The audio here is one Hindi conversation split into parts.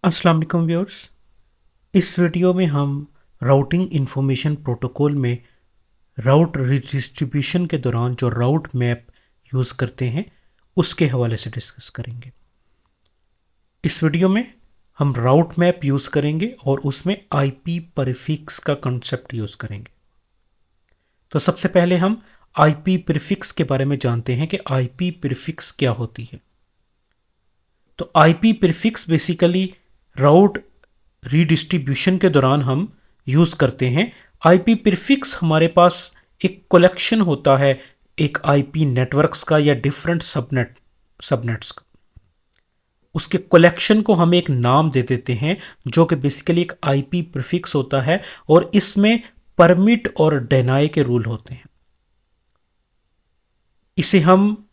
अस्सलाम वालेकुम व्यूअर्स। इस वीडियो में हम राउटिंग इंफॉर्मेशन प्रोटोकॉल में राउट डिस्ट्रीब्यूशन के दौरान जो राउट मैप यूज़ करते हैं उसके हवाले से डिस्कस करेंगे। इस वीडियो में हम राउट मैप यूज़ करेंगे और उसमें आईपी प्रीफिक्स का कॉन्सेप्ट यूज़ करेंगे। तो सबसे पहले हम आईपी प्रीफिक्स के बारे में जानते हैं कि आईपी प्रीफिक्स क्या होती है। तो आईपी प्रीफिक्स बेसिकली राउट रीडिस्ट्रीब्यूशन के दौरान हम यूज़ करते हैं। आईपी प्रीफिक्स हमारे पास एक कलेक्शन होता है एक आईपी नेटवर्क्स का या डिफरेंट सबनेट्स का। उसके कलेक्शन को हम एक नाम दे देते हैं जो कि बेसिकली एक आईपी प्रीफिक्स होता है और इसमें परमिट और डिनाई के रूल होते हैं। इसे हम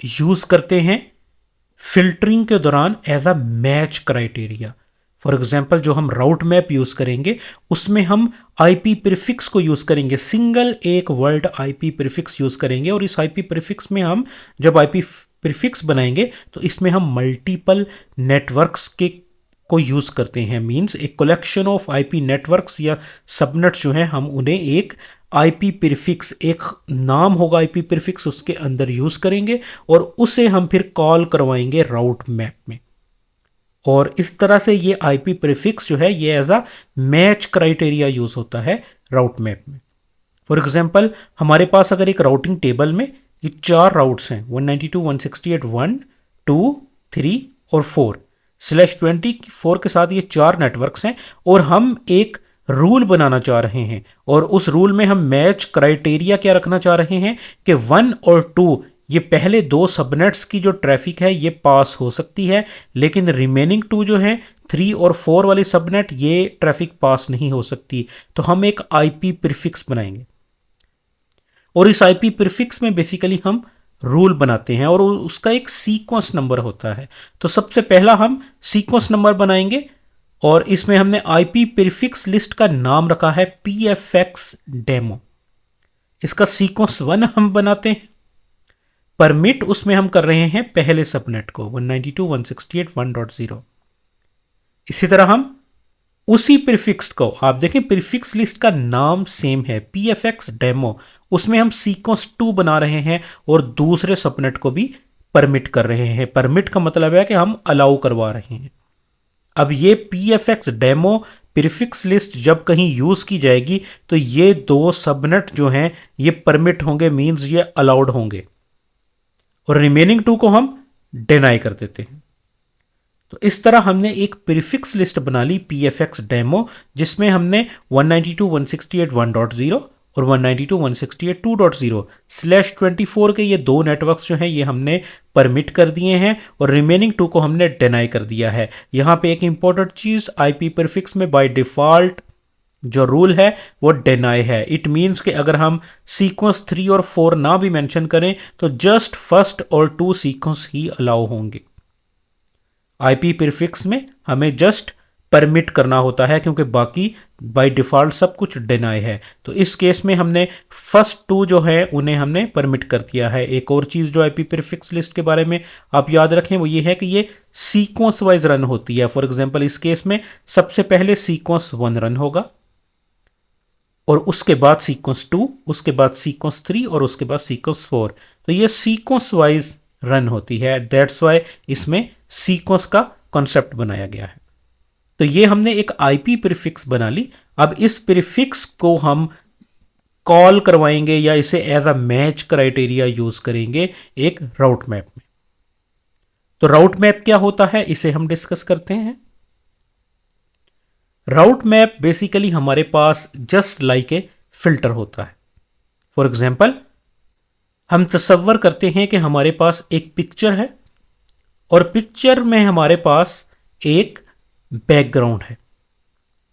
यूज़ करते हैं फिल्टरिंग के दौरान as a match criteria. For example जो हम राउट मैप यूज़ करेंगे उसमें हम आईपी प्रीफिक्स को यूज़ करेंगे, सिंगल एक वर्ल्ड आईपी प्रीफिक्स यूज़ करेंगे और इस आईपी प्रीफिक्स में हम जब आईपी प्रीफिक्स बनाएंगे तो इसमें हम मल्टीपल नेटवर्क्स के को यूज़ करते हैं। मींस एक कलेक्शन ऑफ आईपी नेटवर्क्स या सबनेट्स जो हैं हम उन्हें एक आईपी प्रीफिक्स, एक नाम होगा आईपी प्रीफिक्स, उसके अंदर यूज़ करेंगे और उसे हम फिर कॉल करवाएंगे राउट मैप में। और इस तरह से ये आईपी प्रीफिक्स जो है ये as a match criteria use होता है राउट मैप में। फॉर एग्जांपल हमारे पास अगर एक राउटिंग टेबल में ये 4 राउट्स हैं 192.168 1 2 3 और 4/24 के साथ ये 4 नेटवर्क्स हैं और हम एक रूल बनाना चाह रहे हैं और उस रूल में हम मैच क्राइटेरिया क्या रखना चाह रहे हैं कि 1 और 2 ये पहले 2 सबनेट्स की जो ट्रैफिक है ये पास हो सकती है, लेकिन रिमेनिंग 2 जो है 3 और 4 वाली सबनेट ये ट्रैफिक पास नहीं हो सकती। तो हम एक आईपी प्रीफिक्स बनाएंगे और इस आईपी प्रीफिक्स में बेसिकली हम रूल बनाते हैं और उसका एक सीक्वेंस नंबर होता है। तो सबसे पहला हम सीक्वेंस नंबर बनाएंगे और इसमें हमने आईपी प्रीफिक्स लिस्ट का नाम रखा है पीएफएक्स डेमो। इसका सीक्वेंस 1 हम बनाते हैं। परमिट उसमें हम कर रहे हैं पहले सबनेट को 192.168.1.0। इसी तरह हम उसी प्रीफिक्स को, आप देखें प्रीफिक्स लिस्ट का नाम सेम है पीएफएक्स डेमो, उसमें हम सीक्वेंस 2 बना रहे हैं और दूसरे सबनेट को भी परमिट कर रहे हैं। परमिट का मतलब है कि हम अलाउ करवा रहे हैं। अब ये पीएफएक्स डेमो प्रीफिक्स लिस्ट जब कहीं यूज़ की जाएगी तो ये 2 सबनेट जो हैं ये परमिट होंगे, मींस ये अलाउड होंगे और रिमेनिंग 2 को हम डिनाई कर देते हैं। तो इस तरह हमने एक प्रीफिक्स लिस्ट बना ली पीएफएक्स डेमो जिसमें हमने 192.168.1.0 और 192.168.2.0/24 के ये 2 नेटवर्क्स जो हैं ये हमने परमिट कर दिए हैं और रिमेनिंग 2 को हमने डिनाई कर दिया है। यहाँ पे एक इंपॉर्टेंट चीज़, आईपी प्रीफिक्स में बाय डिफ़ॉल्ट जो रूल है वो डिनाई है। इट मीन्स कि अगर हम सीक्वेंस 3 और 4 ना भी मेंशन करें तो जस्ट फर्स्ट और 2 सीक्वेंस ही अलाउ होंगे। आईपी प्रीफिक्स में हमें जस्ट परमिट करना होता है क्योंकि बाकी बाय डिफ़ॉल्ट सब कुछ डिनाई है। तो इस केस में हमने फर्स्ट 2 जो है उन्हें हमने परमिट कर दिया है। एक और चीज़ जो आईपी प्रीफिक्स लिस्ट के बारे में आप याद रखें वो ये है कि ये सीक्वेंस वाइज रन होती है। फॉर एग्जांपल इस केस में सबसे पहले सीक्वेंस 1 रन होगा और उसके बाद सीक्वेंस 2, उसके बाद सीक्वेंस 3 और उसके बाद सीक्वेंस 4। तो ये सीक्वेंस वाइज रन होती है। दैट्स वाई इसमें सीक्वेंस का कॉन्सेप्ट बनाया गया है। तो ये हमने एक आईपी प्रीफिक्स बना ली। अब इस प्रीफिक्स को हम कॉल करवाएंगे या इसे as a match criteria use करेंगे एक राउट मैप में। तो राउट मैप क्या होता है इसे हम डिस्कस करते हैं। राउट मैप बेसिकली हमारे पास जस्ट लाइक ए फिल्टर होता है। फॉर एग्जाम्पल हम तसव्वुर करते हैं कि हमारे पास एक पिक्चर है और पिक्चर में हमारे पास एक बैकग्राउंड है।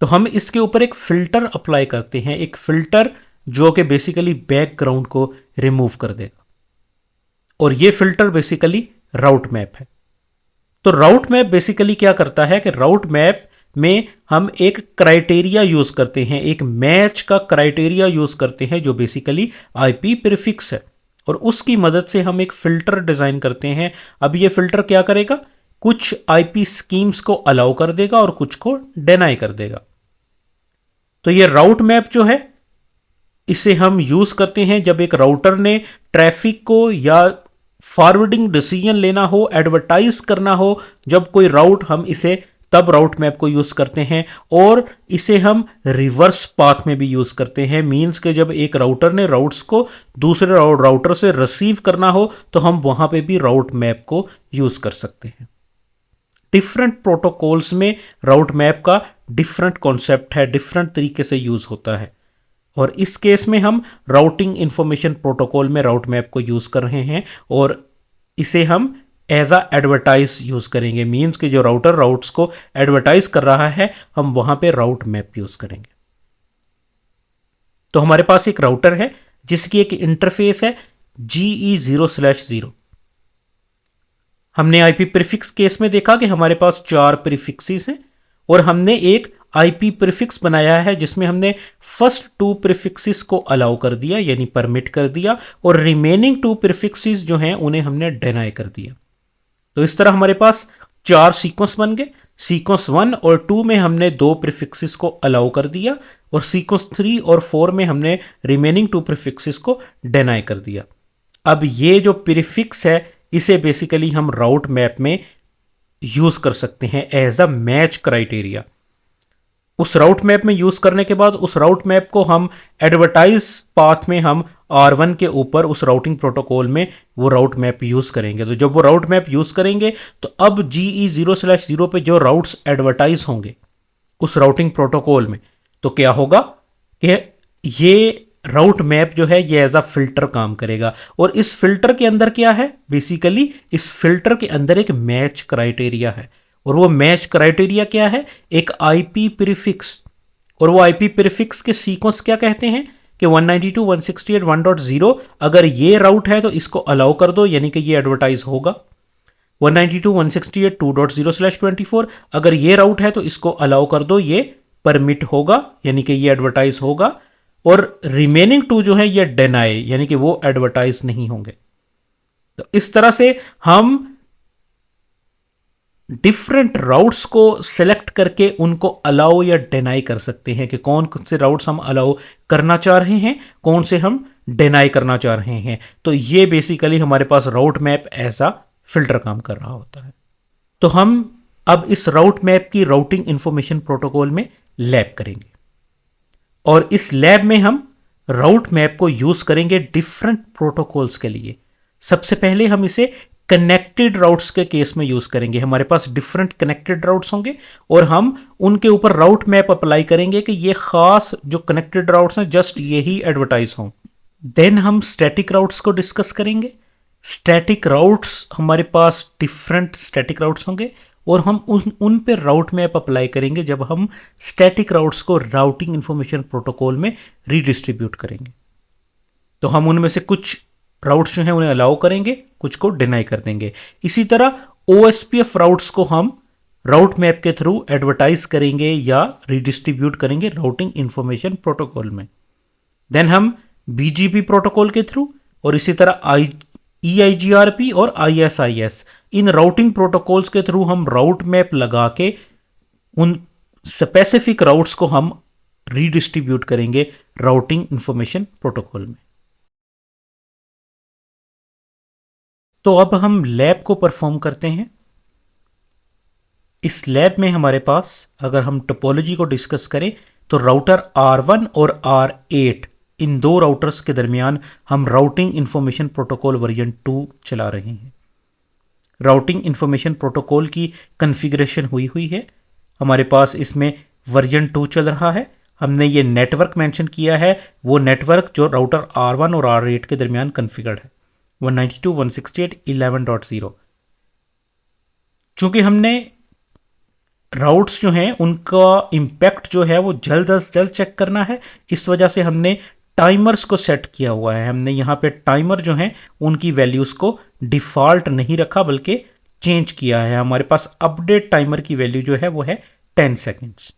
तो हम इसके ऊपर एक फ़िल्टर अप्लाई करते हैं, एक फ़िल्टर जो कि बेसिकली बैकग्राउंड को रिमूव कर देगा और ये फ़िल्टर बेसिकली राउट मैप है। तो राउट मैप बेसिकली क्या करता है कि राउट मैप में हम एक क्राइटेरिया यूज़ करते हैं, एक मैच का क्राइटेरिया यूज़ करते हैं जो बेसिकली आईपी प्रीफिक्स है और उसकी मदद से हम एक फ़िल्टर डिज़ाइन करते हैं। अब ये फ़िल्टर क्या करेगा, कुछ आईपी स्कीम्स को अलाउ कर देगा और कुछ को डिनाई कर देगा। तो ये राउट मैप जो है इसे हम यूज करते हैं जब एक राउटर ने ट्रैफिक को या फॉरवर्डिंग डिसीजन लेना हो, एडवर्टाइज करना हो, जब कोई राउट हम इसे तब राउट मैप को यूज करते हैं। और इसे हम रिवर्स पाथ में भी यूज करते हैं। मींस के जब एक राउटर ने राउट्स को दूसरे राउटर से रिसीव करना हो तो हम वहां पे भी राउट मैप को यूज कर सकते हैं। डिफरेंट प्रोटोकॉल्स में राउट मैप का डिफरेंट कॉन्सेप्ट है, डिफरेंट तरीके से यूज होता है। और इस केस में हम राउटिंग इंफॉर्मेशन प्रोटोकॉल में राउट मैप को यूज कर रहे हैं और इसे हम एज अ एडवर्टाइज यूज करेंगे। मींस कि जो राउटर राउट्स को एडवर्टाइज कर रहा है हम वहां पे राउट मैप यूज करेंगे। तो हमारे पास एक राउटर है जिसकी एक इंटरफेस है GE0/0। हमने आईपी प्रीफिक्स केस में देखा कि हमारे पास 4 प्रीफिक्सेस हैं और हमने एक आईपी प्रीफिक्स बनाया है जिसमें हमने फर्स्ट 2 प्रीफिक्सेस को अलाउ कर दिया यानी परमिट कर दिया और रिमेनिंग 2 प्रीफिक्सेस जो हैं उन्हें हमने डिनाई कर दिया। तो इस तरह हमारे पास 4 सीक्वेंस बन गए। सीक्वेंस 1 और 2 में हमने 2 प्रीफिक्सेस को अलाउ कर दिया और सीक्वेंस 3 और 4 में हमने रिमेनिंग 2 प्रीफिक्सेस को डिनाई कर दिया। अब ये जो प्रीफिक्स है इसे बेसिकली हम राउट मैप में यूज कर सकते हैं एज अ मैच क्राइटेरिया। उस राउट मैप में यूज करने के बाद उस राउट मैप को हम एडवर्टाइज पाथ में हम R1 के ऊपर उस राउटिंग प्रोटोकॉल में वो राउट मैप यूज करेंगे। तो जब वो राउट मैप यूज करेंगे तो अब GE0/0 पे जो राउट्स एडवर्टाइज होंगे उस राउटिंग प्रोटोकॉल में तो क्या होगा कि ये राउट मैप जो है ये एज अ फिल्टर काम करेगा। और इस फिल्टर के अंदर क्या है, बेसिकली इस फिल्टर के अंदर एक मैच क्राइटेरिया है। और वो मैच क्राइटेरिया क्या है, एक आईपी प्रीफिक्स। और वो आईपी प्रीफिक्स के सीक्वेंस क्या कहते हैं कि 192.168.1.0 अगर ये राउट है तो इसको अलाउ कर दो यानी कि ये एडवर्टाइज होगा। 192.168.2.0/24 अगर ये राउट है तो इसको अलाउ कर दो, ये परमिट होगा यानी कि ये एडवर्टाइज होगा। और रिमेनिंग 2 जो है ये डिनाई यानी कि वो एडवर्टाइज नहीं होंगे। तो इस तरह से हम डिफरेंट राउट्स को सिलेक्ट करके उनको अलाउ या डिनाई कर सकते हैं कि कौन से राउट्स हम अलाउ करना चाह रहे हैं, कौन से हम डिनाई करना चाह रहे हैं। तो ये बेसिकली हमारे पास राउट मैप ऐसा फिल्टर काम कर रहा होता है। तो हम अब इस राउट मैप की राउटिंग इंफॉर्मेशन प्रोटोकॉल में लैब करेंगे और इस लैब में हम राउट मैप को यूज करेंगे डिफरेंट प्रोटोकॉल्स के लिए। सबसे पहले हम इसे कनेक्टेड राउट्स के केस में यूज करेंगे। हमारे पास डिफरेंट कनेक्टेड राउट्स होंगे और हम उनके ऊपर राउट मैप अप्लाई करेंगे कि ये खास जो कनेक्टेड राउट्स हैं जस्ट यही एडवर्टाइज हों। देन हम स्टैटिक राउट्स को डिस्कस करेंगे। स्टैटिक राउट्स हमारे पास डिफरेंट स्टैटिक राउट्स होंगे और हम उन पे राउट मैप अप्लाई करेंगे जब हम स्टैटिक राउट्स को राउटिंग इंफॉर्मेशन प्रोटोकॉल में रीडिस्ट्रीब्यूट करेंगे। तो हम उनमें से कुछ राउट्स जो हैं उन्हें अलाउ करेंगे, कुछ को डिनाई कर देंगे। इसी तरह OSPF राउट्स को हम राउट मैप के थ्रू एडवर्टाइज करेंगे या रीडिस्ट्रीब्यूट करेंगे राउटिंग इंफॉर्मेशन प्रोटोकॉल में। देन हम BGP प्रोटोकॉल के थ्रू और इसी तरह EIGRP और ISIS इन राउटिंग प्रोटोकॉल्स के थ्रू हम राउट मैप लगा के उन स्पेसिफिक राउट्स को हम रीडिस्ट्रीब्यूट करेंगे राउटिंग इंफॉर्मेशन प्रोटोकॉल में। तो अब हम लैब को परफॉर्म करते हैं। इस लैब में हमारे पास अगर हम टोपोलॉजी को डिस्कस करें तो राउटर R1 और R8 इन 2 राउटर्स के दरमियान हम राउटिंग इंफॉर्मेशन प्रोटोकॉल वर्जन 2 चला रहे हैं। राउटिंग इंफॉर्मेशन प्रोटोकॉल की कॉन्फ़िगरेशन हुई है। हमारे पास इसमें वर्जन 2 चल रहा है। हमने ये नेटवर्क मेंशन किया है, वो नेटवर्क जो राउटर R1 और R8 के दरमियान कॉन्फ़िगर्ड है 192.168.11.0। चूंकि हमने राउट्स जो हैं उनका इम्पैक्ट जो है वो जल्द अज जल्द चेक करना है, इस वजह से हमने टाइमर्स को सेट किया हुआ है। हमने यहाँ पे टाइमर जो हैं उनकी वैल्यूज़ को डिफ़ॉल्ट नहीं रखा बल्कि चेंज किया है। हमारे पास अपडेट टाइमर की वैल्यू जो है वो है 10 सेकेंड्स।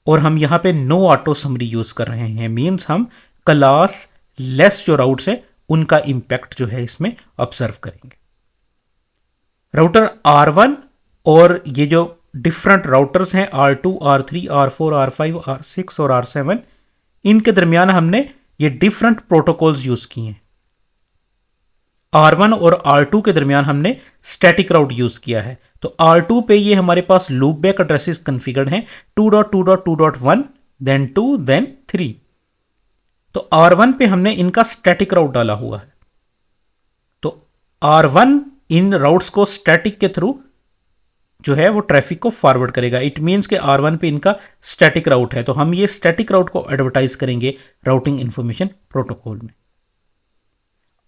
और हम यहाँ पे नो ऑटो समरी यूज़ कर रहे हैं। मीन्स हम क्लास लेस जो राउट्स है उनका इम्पैक्ट जो है इसमें ऑब्जर्व करेंगे। राउटर R1 और ये जो डिफरेंट राउटर्स हैं R2, R3, R4, R5, R6 और R7, इनके दरमियान हमने ये डिफरेंट प्रोटोकॉल्स यूज किए हैं। R1 और R2 के दरमियान हमने स्टैटिक राउट यूज किया है। तो R2 पे ये हमारे पास लूप बैक एड्रेसेस कॉन्फ़िगर्ड हैं 2.2.2.1 देन 2 देन 3। तो R1 पे हमने इनका स्टैटिक राउट डाला हुआ है। तो R1 इन राउट्स को स्टैटिक के थ्रू जो है वो ट्रैफिक को फॉरवर्ड करेगा। इट मीन्स कि R1 पे इनका स्टैटिक राउट है, तो हम ये स्टैटिक राउट को एडवर्टाइज करेंगे राउटिंग इंफॉर्मेशन प्रोटोकॉल में।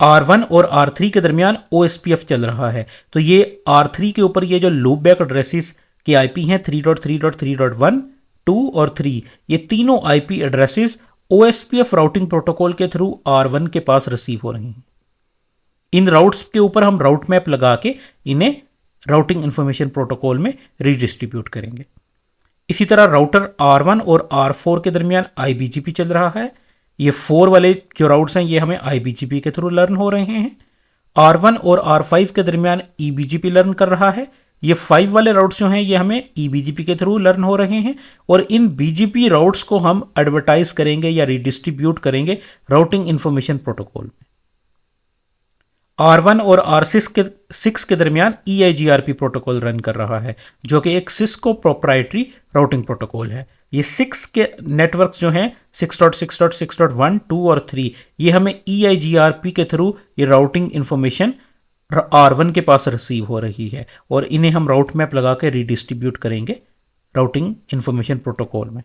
R1 और R3 के दरमियान OSPF चल रहा है, तो ये R3 के ऊपर ये जो लूप बैक एड्रेसेस के IP हैं 3.3.3.1, 2 और 3, ये तीनों IP addresses OSPF routing protocol के थ्रू R1 के पास रिसीव हो रहे हैं। इन राउट्स के ऊपर हम राउट मैप लगा के इन्हें राउटिंग इंफॉर्मेशन प्रोटोकॉल में रीडिस्ट्रीब्यूट करेंगे। इसी तरह राउटर R1 और R4 के दरमियान IBGP चल रहा है। ये 4 वाले जो राउट्स हैं ये हमें IBGP के थ्रू लर्न हो रहे हैं। R1 और R5 के दरमियान EBGP लर्न कर रहा है। ये 5 वाले राउट्स जो हैं ये हमें EBGP के थ्रू लर्न हो रहे हैं, और इन BGP राउट्स को हम एडवर्टाइज करेंगे या रीडिस्ट्रीब्यूट करेंगे राउटिंग इंफॉर्मेशन प्रोटोकॉल में। R1 और R6 के दरमियान EIGRP प्रोटोकॉल रन कर रहा है, जो कि एक सिस्को प्रोप्राइटरी राउटिंग प्रोटोकॉल है। ये 6 के नेटवर्क्स जो हैं 6.6.6.1, 2 और 3, ये हमें EIGRP के थ्रू ये राउटिंग इंफॉर्मेशन R1 के पास रिसीव हो रही है, और इन्हें हम राउट मैप लगा के रीडिस्ट्रीब्यूट करेंगे राउटिंग इंफॉर्मेशन प्रोटोकॉल में।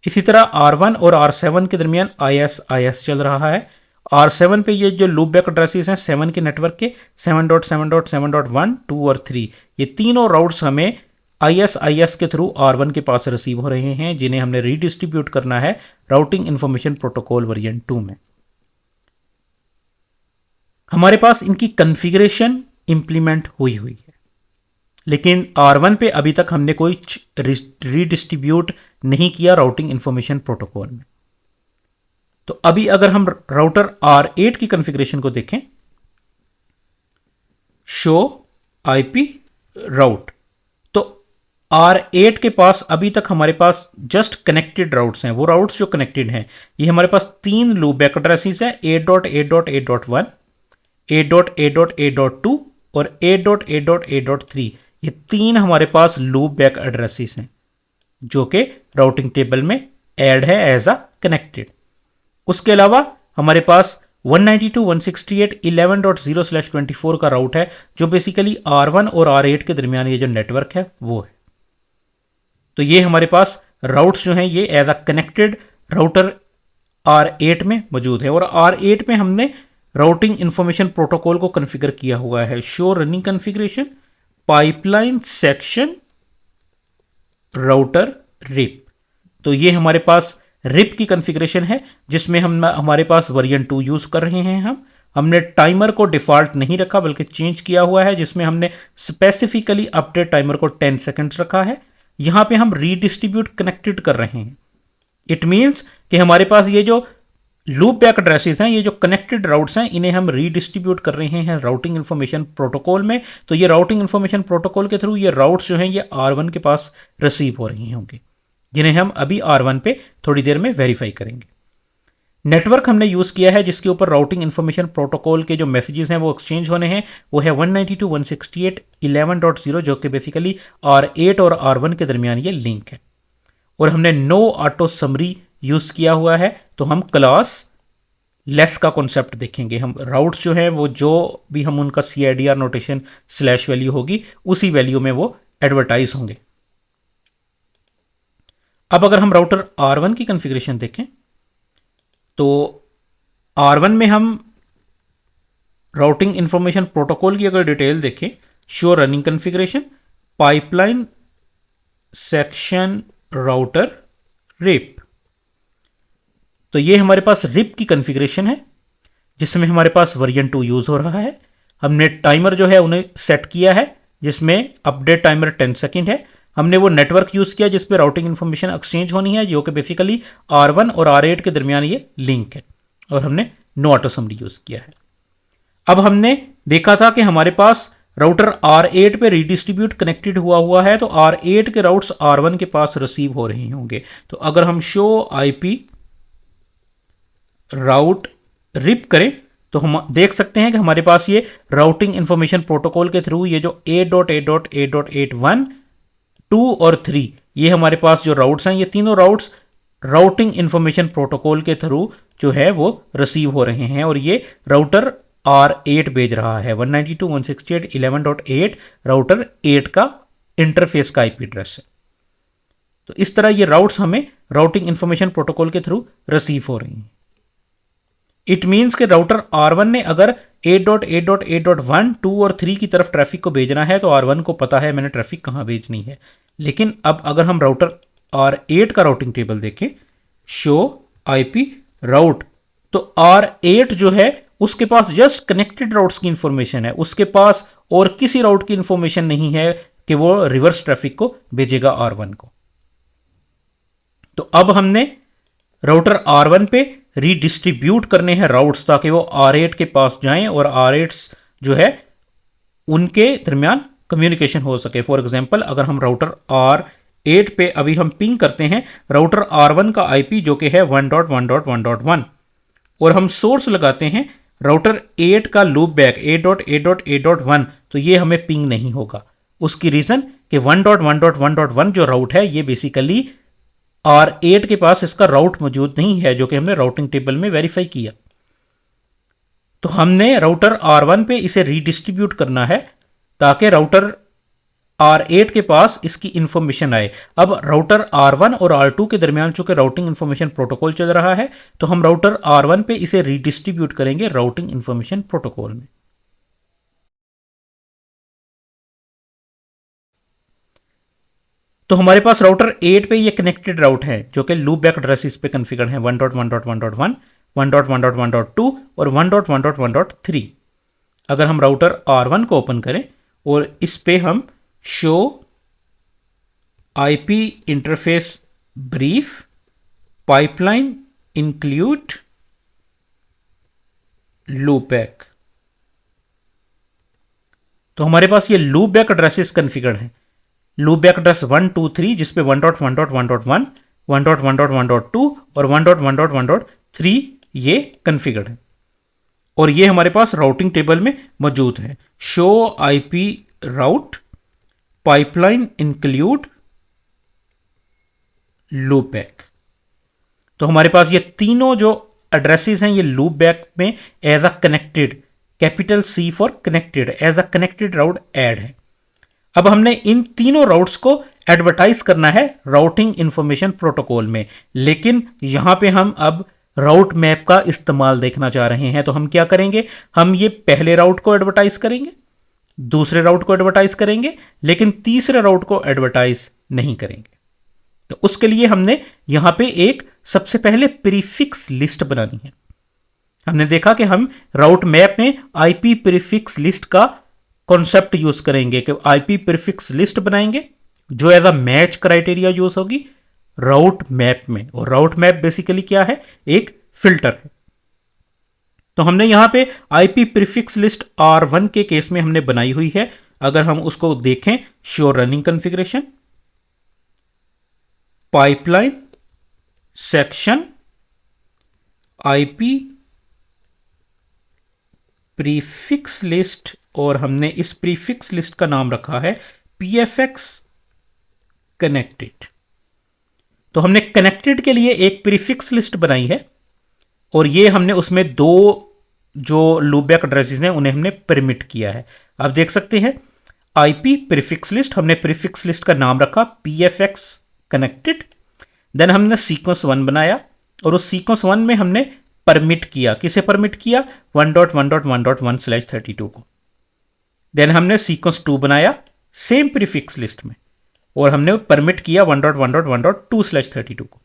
इसी तरह R1 और R7 के दरमियान IS चल रहा है। R7 पे ये जो लूप बैक एड्रेसेस हैं 7 के नेटवर्क के 7.7.7.1, 2 और 3, ये तीनों राउट्स हमें IS के थ्रू R1 के पास रिसीव हो रहे हैं, जिन्हें हमने रीडिस्ट्रीब्यूट करना है राउटिंग इंफॉर्मेशन प्रोटोकॉल वर्जन 2 में। हमारे पास इनकी कॉन्फ़िगरेशन इंप्लीमेंट हुई है, लेकिन R1 पे अभी तक हमने कोई रीडिस्ट्रीब्यूट नहीं किया राउटिंग इंफॉर्मेशन प्रोटोकॉल में। तो अभी अगर हम राउटर R8 की कॉन्फ़िगरेशन को देखें, शो IP राउट, तो R8 के पास अभी तक हमारे पास जस्ट कनेक्टेड राउट्स हैं। वो राउट्स जो कनेक्टेड हैं ये हमारे पास 3 लूप बैक एड्रेसेस हैं 8.8.8.1, 8.8.8.2 और 8.8.8.3। ये 3 हमारे पास लूप बैक एड्रेसेस हैं जो कि राउटिंग टेबल में ऐड है एज अ कनेक्टेड। उसके अलावा हमारे पास 192.168.11.0/24 का राउट है, जो बेसिकली R1 और R8 के दरमियान ये जो नेटवर्क है वो है। तो ये हमारे पास राउट्स जो हैं ये as a connected router R8 में मौजूद है, और R8 में हमने राउटिंग इंफॉर्मेशन प्रोटोकॉल को कॉन्फ़िगर किया हुआ है। Show running configuration pipeline section router rib. तो ये हमारे पास रिप की कॉन्फ़िगरेशन है, जिसमें हमारे पास वर्जन 2 यूज़ कर रहे हैं। हमने टाइमर को डिफ़ॉल्ट नहीं रखा बल्कि चेंज किया हुआ है, जिसमें हमने स्पेसिफिकली अपडेट टाइमर को 10 सेकंड्स रखा है। यहाँ पे हम रीडिस्ट्रीब्यूट कनेक्टेड कर रहे हैं। इट मीन्स कि हमारे पास ये जो लूप बैक एड्रेसेस हैं, ये जो कनेक्टेड राउट्स हैं, इन्हें हम रीडिस्ट्रीब्यूट कर रहे हैं राउटिंग इंफॉर्मेशन प्रोटोकॉल में। तो ये राउटिंग इंफॉर्मेशन प्रोटोकॉल के थ्रू ये राउट्स जो हैं ये R1 के पास रिसीव हो रही होंगे, जिन्हें हम अभी R1 पे थोड़ी देर में वेरीफाई करेंगे। नेटवर्क हमने यूज़ किया है जिसके ऊपर राउटिंग इंफॉर्मेशन प्रोटोकॉल के जो मैसेजेस हैं वो एक्सचेंज होने हैं, वो है 192.168.11.0, जो कि बेसिकली R8 और R1 के दरमियान ये लिंक है। और हमने नो ऑटो समरी यूज़ किया हुआ है, तो हम क्लास लेस का कॉन्सेप्ट देखेंगे। हम राउट्स जो हैं वो जो भी हम उनका CIDR नोटेशन / वैल्यू होगी उसी वैल्यू में वो एडवर्टाइज होंगे। अब अगर हम राउटर R1 की कॉन्फ़िगरेशन देखें, तो R1 में हम राउटिंग इंफॉर्मेशन प्रोटोकॉल की अगर डिटेल देखें, show running configuration pipeline section router rib, तो ये हमारे पास रिप की कॉन्फ़िगरेशन है, जिसमें हमारे पास वर्जन 2 यूज़ हो रहा है। हमने टाइमर जो है उन्हें सेट किया है, जिसमें अपडेट टाइमर 10 सेकेंड है। हमने वो नेटवर्क यूज़ किया जिस पे राउटिंग इंफॉर्मेशन एक्सचेंज होनी है, जो कि बेसिकली R1 और R8 के दरमियान ये लिंक है, और हमने नो ऑटो समरी यूज़ किया है। अब हमने देखा था कि हमारे पास राउटर R8 पे रीडिस्ट्रीब्यूट कनेक्टेड हुआ है, तो R8 के राउट्स R1 के पास रिसीव हो रहे होंगे। तो अगर हम शो IP राउट रिप करें तो हम देख सकते हैं कि हमारे पास ये राउटिंग इंफॉर्मेशन प्रोटोकॉल के थ्रू ये जो 8.8.8.8.1 2 और 3 ये हमारे पास जो राउट्स हैं, ये तीनों राउट्स राउटिंग इंफॉर्मेशन प्रोटोकॉल के थ्रू जो है वो रिसीव हो रहे हैं, और ये राउटर R8 भेज रहा है। 192.168.11.8 राउटर 8 का इंटरफेस का IP एड्रेस है। तो इस तरह ये राउट्स हमें राउटिंग इंफॉर्मेशन प्रोटोकॉल के थ्रू रिसीव हो रही हैं। इट मीन्स के राउटर R1 ने अगर 8.8.8.1 2 और 3 की तरफ ट्रैफिक को भेजना है तो R1 को पता है मैंने ट्रैफिक कहाँ भेजनी है। लेकिन अब अगर हम राउटर R8 का राउटिंग टेबल देखें, शो IP राउट, तो R8 जो है उसके पास जस्ट कनेक्टेड राउट्स की इंफॉर्मेशन है, उसके पास और किसी राउट की इंफॉर्मेशन नहीं है कि वो रिवर्स ट्रैफिक को भेजेगा R1 को। तो अब हमने राउटर R1 पे रीडिस्ट्रीब्यूट करने हैं राउट्स ताकि वो R8 के पास जाएं और R8 जो है उनके दरमियान कम्युनिकेशन हो सके। फॉर एग्जांपल अगर हम राउटर R8 पे अभी हम पिंग करते हैं राउटर R1 का IP जो कि है 1.1.1.1 और हम सोर्स लगाते हैं राउटर 8 का लूप बैक 8.8.8.1, तो ये हमें पिंग नहीं होगा। उसकी रीजन कि 1.1.1.1 जो राउट है ये बेसिकली R8 के पास इसका राउट मौजूद नहीं है, जो कि हमने राउटिंग टेबल में वेरीफाई किया। तो हमने राउटर R1 पे इसे रीडिस्ट्रीब्यूट करना है ताकि राउटर R8 के पास इसकी इंफॉर्मेशन आए। अब राउटर R1 और R2 के दरमियान चूंकि राउटिंग इंफॉर्मेशन प्रोटोकॉल चल रहा है, तो हम राउटर R1 पे इसे रीडिस्ट्रीब्यूट करेंगे राउटिंग इंफॉर्मेशन प्रोटोकॉल में। तो हमारे पास राउटर 8 पे ये कनेक्टेड राउट है जो कि लूप बैक एड्रेसेस पे कॉन्फ़िगर है 1.1.1.1, 1.1.1.2 और 1.1.1.3। अगर हम राउटर R1 को ओपन करें और इस पे हम show IP interface brief pipeline include loop back, तो हमारे पास ये लूप बैक एड्रेसेस कॉन्फ़िगर है। लूप बैक एड्रेस 1 2 3 जिसपे 1.1.1.1, 1.1.1.2 और 1.1.1.3 ये कॉन्फ़िगर्ड है और ये हमारे पास राउटिंग टेबल में मौजूद है। Show IP route pipeline include loop back, तो हमारे पास ये तीनों जो एड्रेसेस हैं ये लूप बैक में as a connected capital C for connected as a connected route add है। अब हमने इन तीनों राउट्स को एडवर्टाइज करना है राउटिंग इंफॉर्मेशन प्रोटोकॉल में, लेकिन यहां पे हम अब राउट मैप का इस्तेमाल देखना चाह रहे हैं। तो हम क्या करेंगे, हम ये पहले राउट को एडवर्टाइज करेंगे, दूसरे राउट को एडवर्टाइज करेंगे, लेकिन तीसरे राउट को एडवर्टाइज नहीं करेंगे। तो उसके लिए हमने यहां पे एक सबसे पहले प्रीफिक्स लिस्ट बनानी है। हमने देखा कि हम राउट मैप में IP प्रीफिक्स लिस्ट का कॉन्सेप्ट यूज करेंगे कि IP प्रीफिक्स लिस्ट बनाएंगे जो as a match criteria use होगी राउट मैप में। और राउट मैप बेसिकली क्या है, एक फिल्टर है। तो हमने यहां पे IP प्रीफिक्स लिस्ट R1 के केस में हमने बनाई हुई है। अगर हम उसको देखें, show running configuration pipeline section IP prefix list, और हमने इस प्रीफिक्स लिस्ट का नाम रखा है PFX कनेक्टेड। तो हमने कनेक्टेड के लिए एक प्रीफिक्स लिस्ट बनाई है और ये हमने उसमें दो जो लूप बैक एड्रेसेस हैं उन्हें हमने परमिट किया है। आप देख सकते हैं IP प्रीफिक्स लिस्ट, हमने प्रीफिक्स लिस्ट का नाम रखा PFX कनेक्टेड। देन हमने सीक्वेंस 1 बनाया और उस सीक्वेंस 1 में हमने परमिट किया, किसे परमिट किया, 1.1.1.1/32 को। देन हमने सीक्वेंस 2 बनाया सेम प्रीफिक्स लिस्ट में और हमने परमिट किया 1.1.1.2/32 को।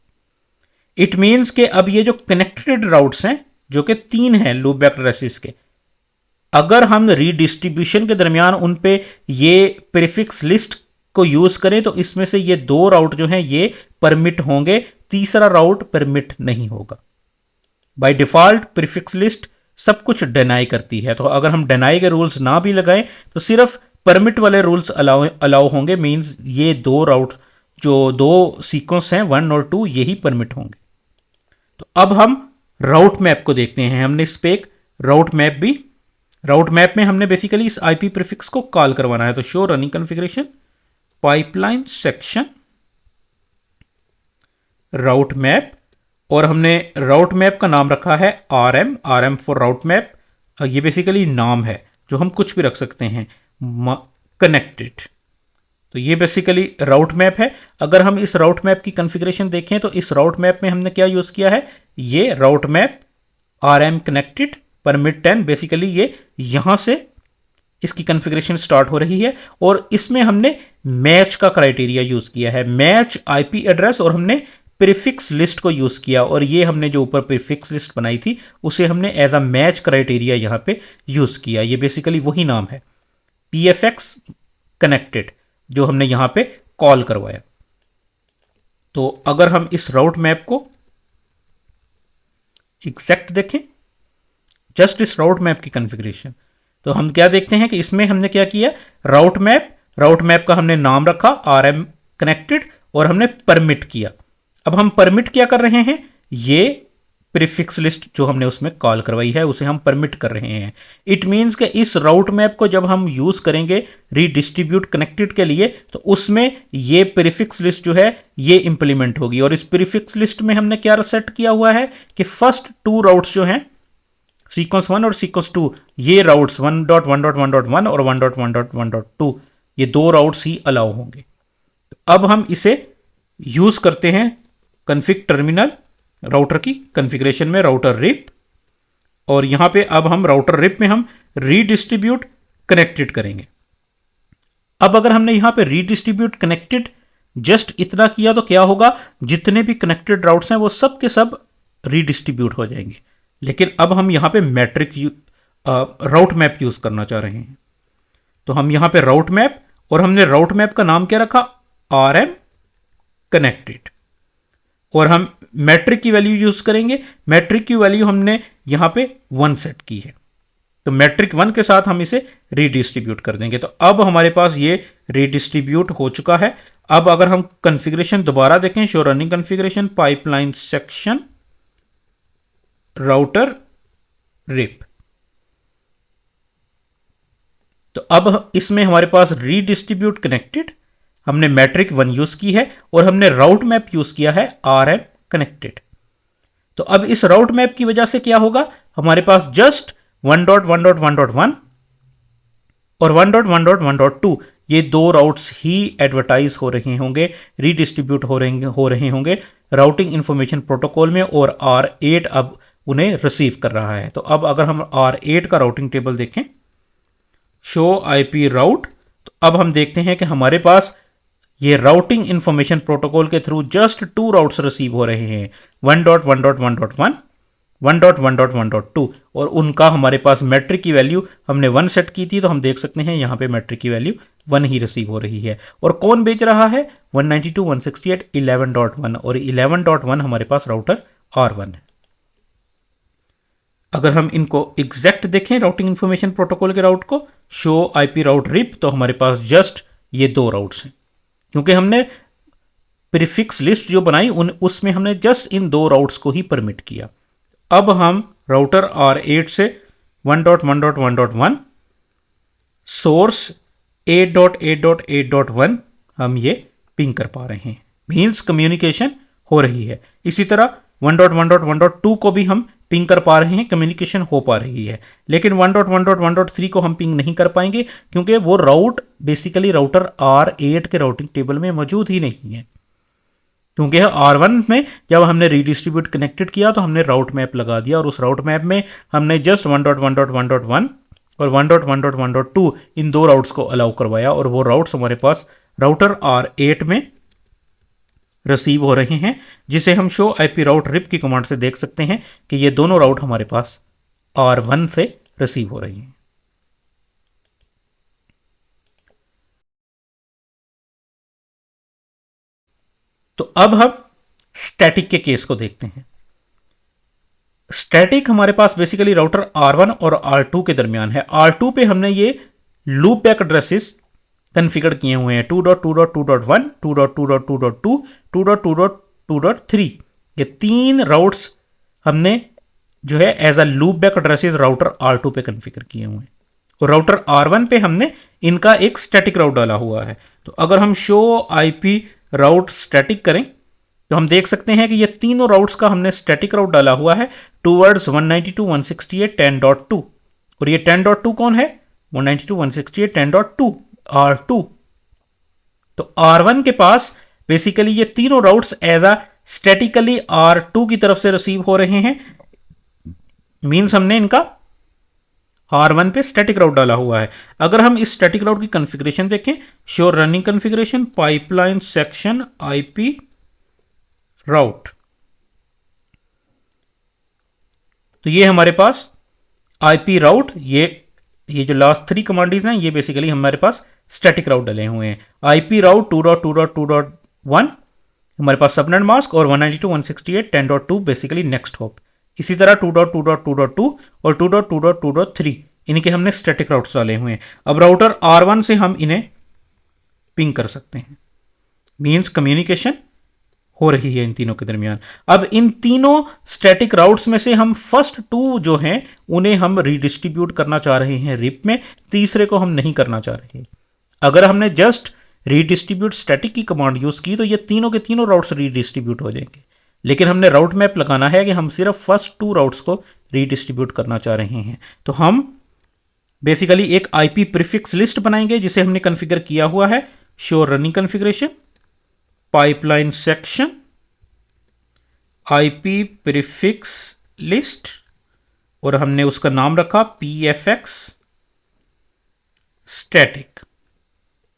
इट मीन्स के अब ये जो कनेक्टेड राउट्स हैं जो कि 3 हैं लूप बैक एड्रेसेस के, अगर हम रीडिस्ट्रीब्यूशन के दरमियान उन पे ये प्रीफिक्स लिस्ट को यूज करें तो इसमें से ये 2 राउट जो हैं ये परमिट होंगे, तीसरा राउट परमिट नहीं होगा। बाय डिफॉल्ट प्रीफिक्स लिस्ट सब कुछ डिनाई करती है। तो अगर हम डिनाई के रूल्स ना भी लगाएं तो सिर्फ परमिट वाले रूल्स अलाउ होंगे। मींस ये दो राउट जो दो सीक्वेंस हैं 1 और 2 यही परमिट होंगे। तो अब हम राउट मैप को देखते हैं। हमने इस पे एक राउट मैप में हमने बेसिकली इस आईपी प्रीफिक्स को कॉल करवाना है। तो show running configuration pipeline section route map, और हमने राउट मैप का नाम रखा है R M for route map. ये बेसिकली नाम है जो हम कुछ भी रख सकते हैं। कनेक्टेड, तो ये बेसिकली राउट मैप है। अगर हम इस राउट मैप की कॉन्फ़िगरेशन देखें तो इस राउट मैप में हमने क्या यूज़ किया है, ये राउट map R am connected permit 10। Basically ये यहां से इसकी कॉन्फ़िगरेशन स्टार्ट हो रही है, और इसमें हमने मैच का क्राइटेरिया यूज़ किया है, मैच आईपी एड्रेस, और हमने प्रीफिक्स लिस्ट को यूज़ किया। और ये हमने जो ऊपर प्रीफिक्स लिस्ट बनाई थी उसे हमने एज अ मैच क्राइटेरिया यहां पे यूज़ किया। ये बेसिकली वही नाम है, पीएफएक्स कनेक्टेड, जो हमने यहां पे कॉल करवाया। तो अगर हम इस राउट मैप को एग्जैक्ट देखें, जस्ट इस राउट मैप की कॉन्फ़िगरेशन, तो हम क्या देखते हैं कि इसमें हमने क्या किया, राउट मैप का हमने नाम रखा आर एम कनेक्टेड, और हमने परमिट किया। अब हम परमिट क्या कर रहे हैं, ये प्रीफिक्स लिस्ट जो हमने उसमें कॉल करवाई है उसे हम परमिट कर रहे हैं। इट मीन्स कि इस राउट मैप को जब हम यूज़ करेंगे रीडिस्ट्रीब्यूट कनेक्टेड के लिए, तो उसमें ये प्रीफिक्स लिस्ट जो है ये इंप्लीमेंट होगी। और इस प्रीफिक्स लिस्ट में हमने क्या सेट किया हुआ है कि फर्स्ट 2 राउट्स जो हैं सीक्वेंस 1 और सीक्वेंस 2, ये राउट्स 1.1.1.1 और 1.1.1.2, ये दो राउट्स ही अलाउ होंगे। तो अब हम इसे यूज करते हैं कॉन्फ़िग टर्मिनल राउटर की कॉन्फ़िगरेशन में, राउटर रिप, और यहां पे अब हम राउटर रिप में हम रीडिस्ट्रीब्यूट कनेक्टेड करेंगे। अब अगर हमने यहां पे रीडिस्ट्रीब्यूट कनेक्टेड जस्ट इतना किया तो क्या होगा, जितने भी कनेक्टेड राउट्स हैं वो सब के सब रीडिस्ट्रीब्यूट हो जाएंगे। लेकिन अब हम यहां पे मैट्रिक राउट मैप यूज करना चाह रहे हैं। तो हम यहां पे राउट मैप, और हमने राउट मैप का नाम क्या रखा, आर एम कनेक्टेड, और हम मैट्रिक की वैल्यू यूज करेंगे। मैट्रिक की वैल्यू हमने यहां पे 1 सेट की है, तो मैट्रिक 1 के साथ हम इसे रीडिस्ट्रीब्यूट कर देंगे। तो अब हमारे पास ये रीडिस्ट्रीब्यूट हो चुका है। अब अगर हम कॉन्फ़िगरेशन दोबारा देखें, show running configuration pipeline section router rib, तो अब इसमें हमारे पास रीडिस्ट्रीब्यूट कनेक्टेड, हमने मैट्रिक 1 यूज की है, और हमने राउट मैप यूज किया है आर एम कनेक्टेड। तो अब इस राउट मैप की वजह से क्या होगा, हमारे पास जस्ट 1.1.1.1 और 1.1.1.2 ये दो राउट्स ही एडवर्टाइज हो रहे होंगे, रीडिस्ट्रीब्यूट हो रहे होंगे राउटिंग इंफॉर्मेशन प्रोटोकॉल में, और R8 अब उन्हें रिसीव कर रहा है। तो अब अगर हम R8 का राउटिंग टेबल देखें, शो आईपी राउट, तो अब हम देखते हैं कि हमारे पास ये राउटिंग इंफॉर्मेशन प्रोटोकॉल के थ्रू जस्ट 2 राउट्स रिसीव हो रहे हैं, 1.1.1.1 1.1.1.2, और उनका हमारे पास मैट्रिक की वैल्यू हमने 1 सेट की थी। तो हम देख सकते हैं यहाँ पे मैट्रिक की वैल्यू 1 ही रिसीव हो रही है। और कौन बेच रहा है, 192.168.11.1, और 11.1 हमारे पास राउटर R1 है। अगर हम इनको एग्जैक्ट देखें राउटिंग इंफॉर्मेशन प्रोटोकॉल के राउट को, शो आईपी राउट रिप, तो हमारे पास जस्ट ये दो राउट्स हैं, क्योंकि हमने प्रीफिक्स लिस्ट जो बनाई उसमें हमने जस्ट इन दो राउट्स को ही परमिट किया। अब हम राउटर R8 से 1.1.1.1 सोर्स 8.8.8.1 हम ये पिंग कर पा रहे हैं, मीन्स कम्युनिकेशन हो रही है। इसी तरह 1.1.1.2 को भी हम पिंग कर पा रहे हैं, कम्युनिकेशन हो पा रही है। लेकिन 1.1.1.3 को हम पिंग नहीं कर पाएंगे, क्योंकि वो राउट बेसिकली राउटर R8 के राउटिंग टेबल में मौजूद ही नहीं है। क्योंकि R1 में जब हमने रीडिस्ट्रीब्यूट कनेक्टेड किया तो हमने राउट मैप लगा दिया, और उस राउट मैप में हमने जस्ट 1.1.1.1 और 1.1.1.2 इन दो राउट्स को अलाउ करवाया, और वो राउट्स हमारे पास राउटर R8 में रिसीव हो रहे हैं, जिसे हम शो आईपी राउट रिप की कमांड से देख सकते हैं कि ये दोनों राउट हमारे पास R1 से रिसीव हो रही हैं। तो अब हम स्टैटिक के केस को देखते हैं। स्टैटिक हमारे पास बेसिकली राउटर R1 और R2 के दरमियान है। R2 पे हमने ये लूप बैक एड्रेसेस कन्फिगर किए हुए हैं 2.2.2.1, 2.2.2.2, 2.2.2.3। ये 3 राउट्स हमने जो है as a loop back addresses router R2 पे कन्फिगर किए हुए हैं, और राउटर R1 पे हमने इनका एक स्टैटिक राउट डाला हुआ है। तो अगर हम शो IP राउट स्टैटिक करें तो हम देख सकते हैं कि ये तीनों राउट्स का हमने स्टैटिक राउट डाला हुआ है टूवर्ड्स 192.168.10.2, और ये 10.2 कौन है? 192.168.10.2 R2। तो R1 के पास बेसिकली ये तीनों routes as a statically R2 की तरफ से रिसीव हो रहे हैं, मींस हमने इनका R1 पे स्टैटिक राउट डाला हुआ है। अगर हम इस स्टैटिक राउट की कॉन्फ़िगरेशन देखें, show running configuration pipeline section IP राउट, तो ये हमारे पास IP राउट, ये जो लास्ट 3 कमांड्स हैं ये बेसिकली हमारे पास स्टैटिक राउट डले हुए हैं। IP राउट 2.2.2.1 हमारे पास सबनेट मास्क, और 192.168.10.2 बेसिकली नेक्स्ट हॉप। इसी तरह 2.2.2.2 और 2.2.2.3 इनके हमने स्टैटिक राउट्स डाले हुए हैं। अब राउटर R1 से हम इन्हें पिंग कर सकते हैं, मींस कम्युनिकेशन हो रही है इन तीनों के दरमियान। अब इन तीनों स्टैटिक राउट्स में से हम फर्स्ट 2 जो हैं उन्हें हम रीडिस्ट्रीब्यूट करना चाह रहे हैं रिप में, तीसरे को हम नहीं करना चाह रहे। अगर हमने जस्ट रीडिस्ट्रीब्यूट स्टैटिक की कमांड यूज की तो ये तीनों के तीनों राउट्स रीडिस्ट्रीब्यूट हो जाएंगे, लेकिन हमने राउट मैप लगाना है कि हम सिर्फ फर्स्ट 2 राउट्स को रीडिस्ट्रीब्यूट करना चाह रहे हैं। तो हम बेसिकली एक IP प्रीफिक्स लिस्ट बनाएंगे जिसे हमने कॉन्फ़िगर किया हुआ है, show running configuration pipeline section IP prefix list, और हमने उसका नाम रखा PFX स्टैटिक।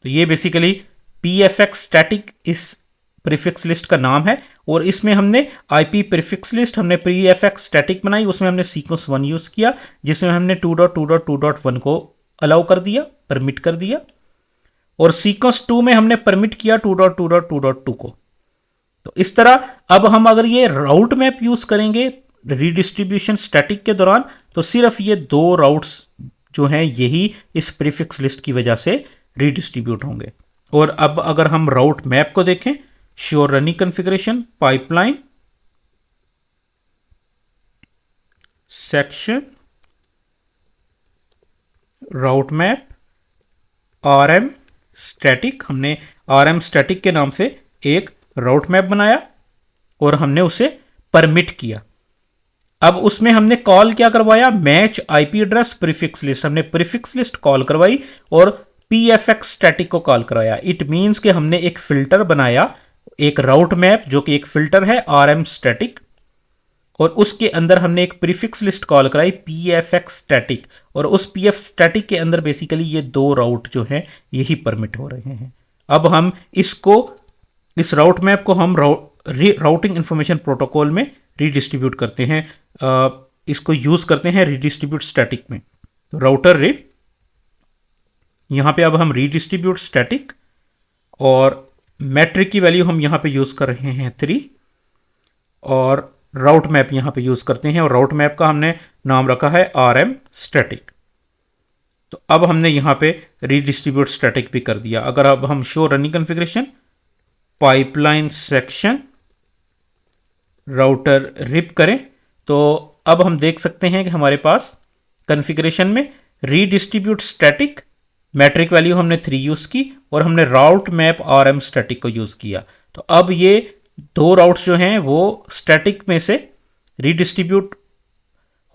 तो ये बेसिकली PFX स्टैटिक इस प्रीफिक्स लिस्ट का नाम है, और इसमें हमने IP प्रीफिक्स लिस्ट हमने PFX स्टैटिक बनाई, उसमें हमने सीक्वेंस 1 यूज किया जिसमें हमने 2.2.2.1 को अलाउ कर दिया, परमिट कर दिया, और सीक्वेंस 2 में हमने परमिट किया 2.2.2.2 को। तो इस तरह अब हम अगर ये राउट मैप यूज करेंगे रीडिस्ट्रीब्यूशन स्टैटिक के दौरान तो सिर्फ ये 2 राउट्स जो हैं यही इस प्रीफिक्स लिस्ट की वजह से रीडिस्ट्रीब्यूट होंगे। और अब अगर हम राउट मैप को देखें, show running configuration pipeline section route map RM static, हमने RM स्टैटिक के नाम से एक राउट मैप बनाया और हमने उसे परमिट किया। अब उसमें हमने कॉल क्या करवाया, match IP address prefix list, हमने प्रीफिक्स लिस्ट कॉल करवाई और PFX स्टैटिक को कॉल कराया। इट मींस कि हमने एक फिल्टर बनाया, एक राउट मैप जो कि एक फिल्टर है RM स्टैटिक, और उसके अंदर हमने एक प्रीफिक्स लिस्ट कॉल कराई PFX स्टैटिक, और उस PF स्टैटिक के अंदर बेसिकली ये 2 राउट जो हैं यही परमिट हो रहे हैं। अब हम इस राउट मैप को हम राउटिंग इंफॉर्मेशन प्रोटोकॉल में रीडिस्ट्रीब्यूट करते हैं, इसको यूज करते हैं रीडिस्ट्रीब्यूट स्टैटिक में। तो राउटर रिप, यहां पे अब हम रीडिस्ट्रीब्यूट स्टैटिक, और मैट्रिक की वैल्यू हम यहां पे यूज कर रहे हैं 3, और राउट मैप यहां पे यूज करते हैं, और राउट मैप का हमने नाम रखा है RM स्टैटिक। तो अब हमने यहां पे रीडिस्ट्रीब्यूट स्टैटिक भी कर दिया। अगर अब हम show running configuration pipeline section router rip करें तो अब हम देख सकते हैं कि हमारे पास कॉन्फ़िगरेशन में रीडिस्ट्रीब्यूट स्टैटिक, मैट्रिक वैल्यू हमने 3 यूज की, और हमने राउट मैप RM स्टैटिक को यूज किया। तो अब ये 2 राउट्स जो हैं वो स्टैटिक में से रीडिस्ट्रीब्यूट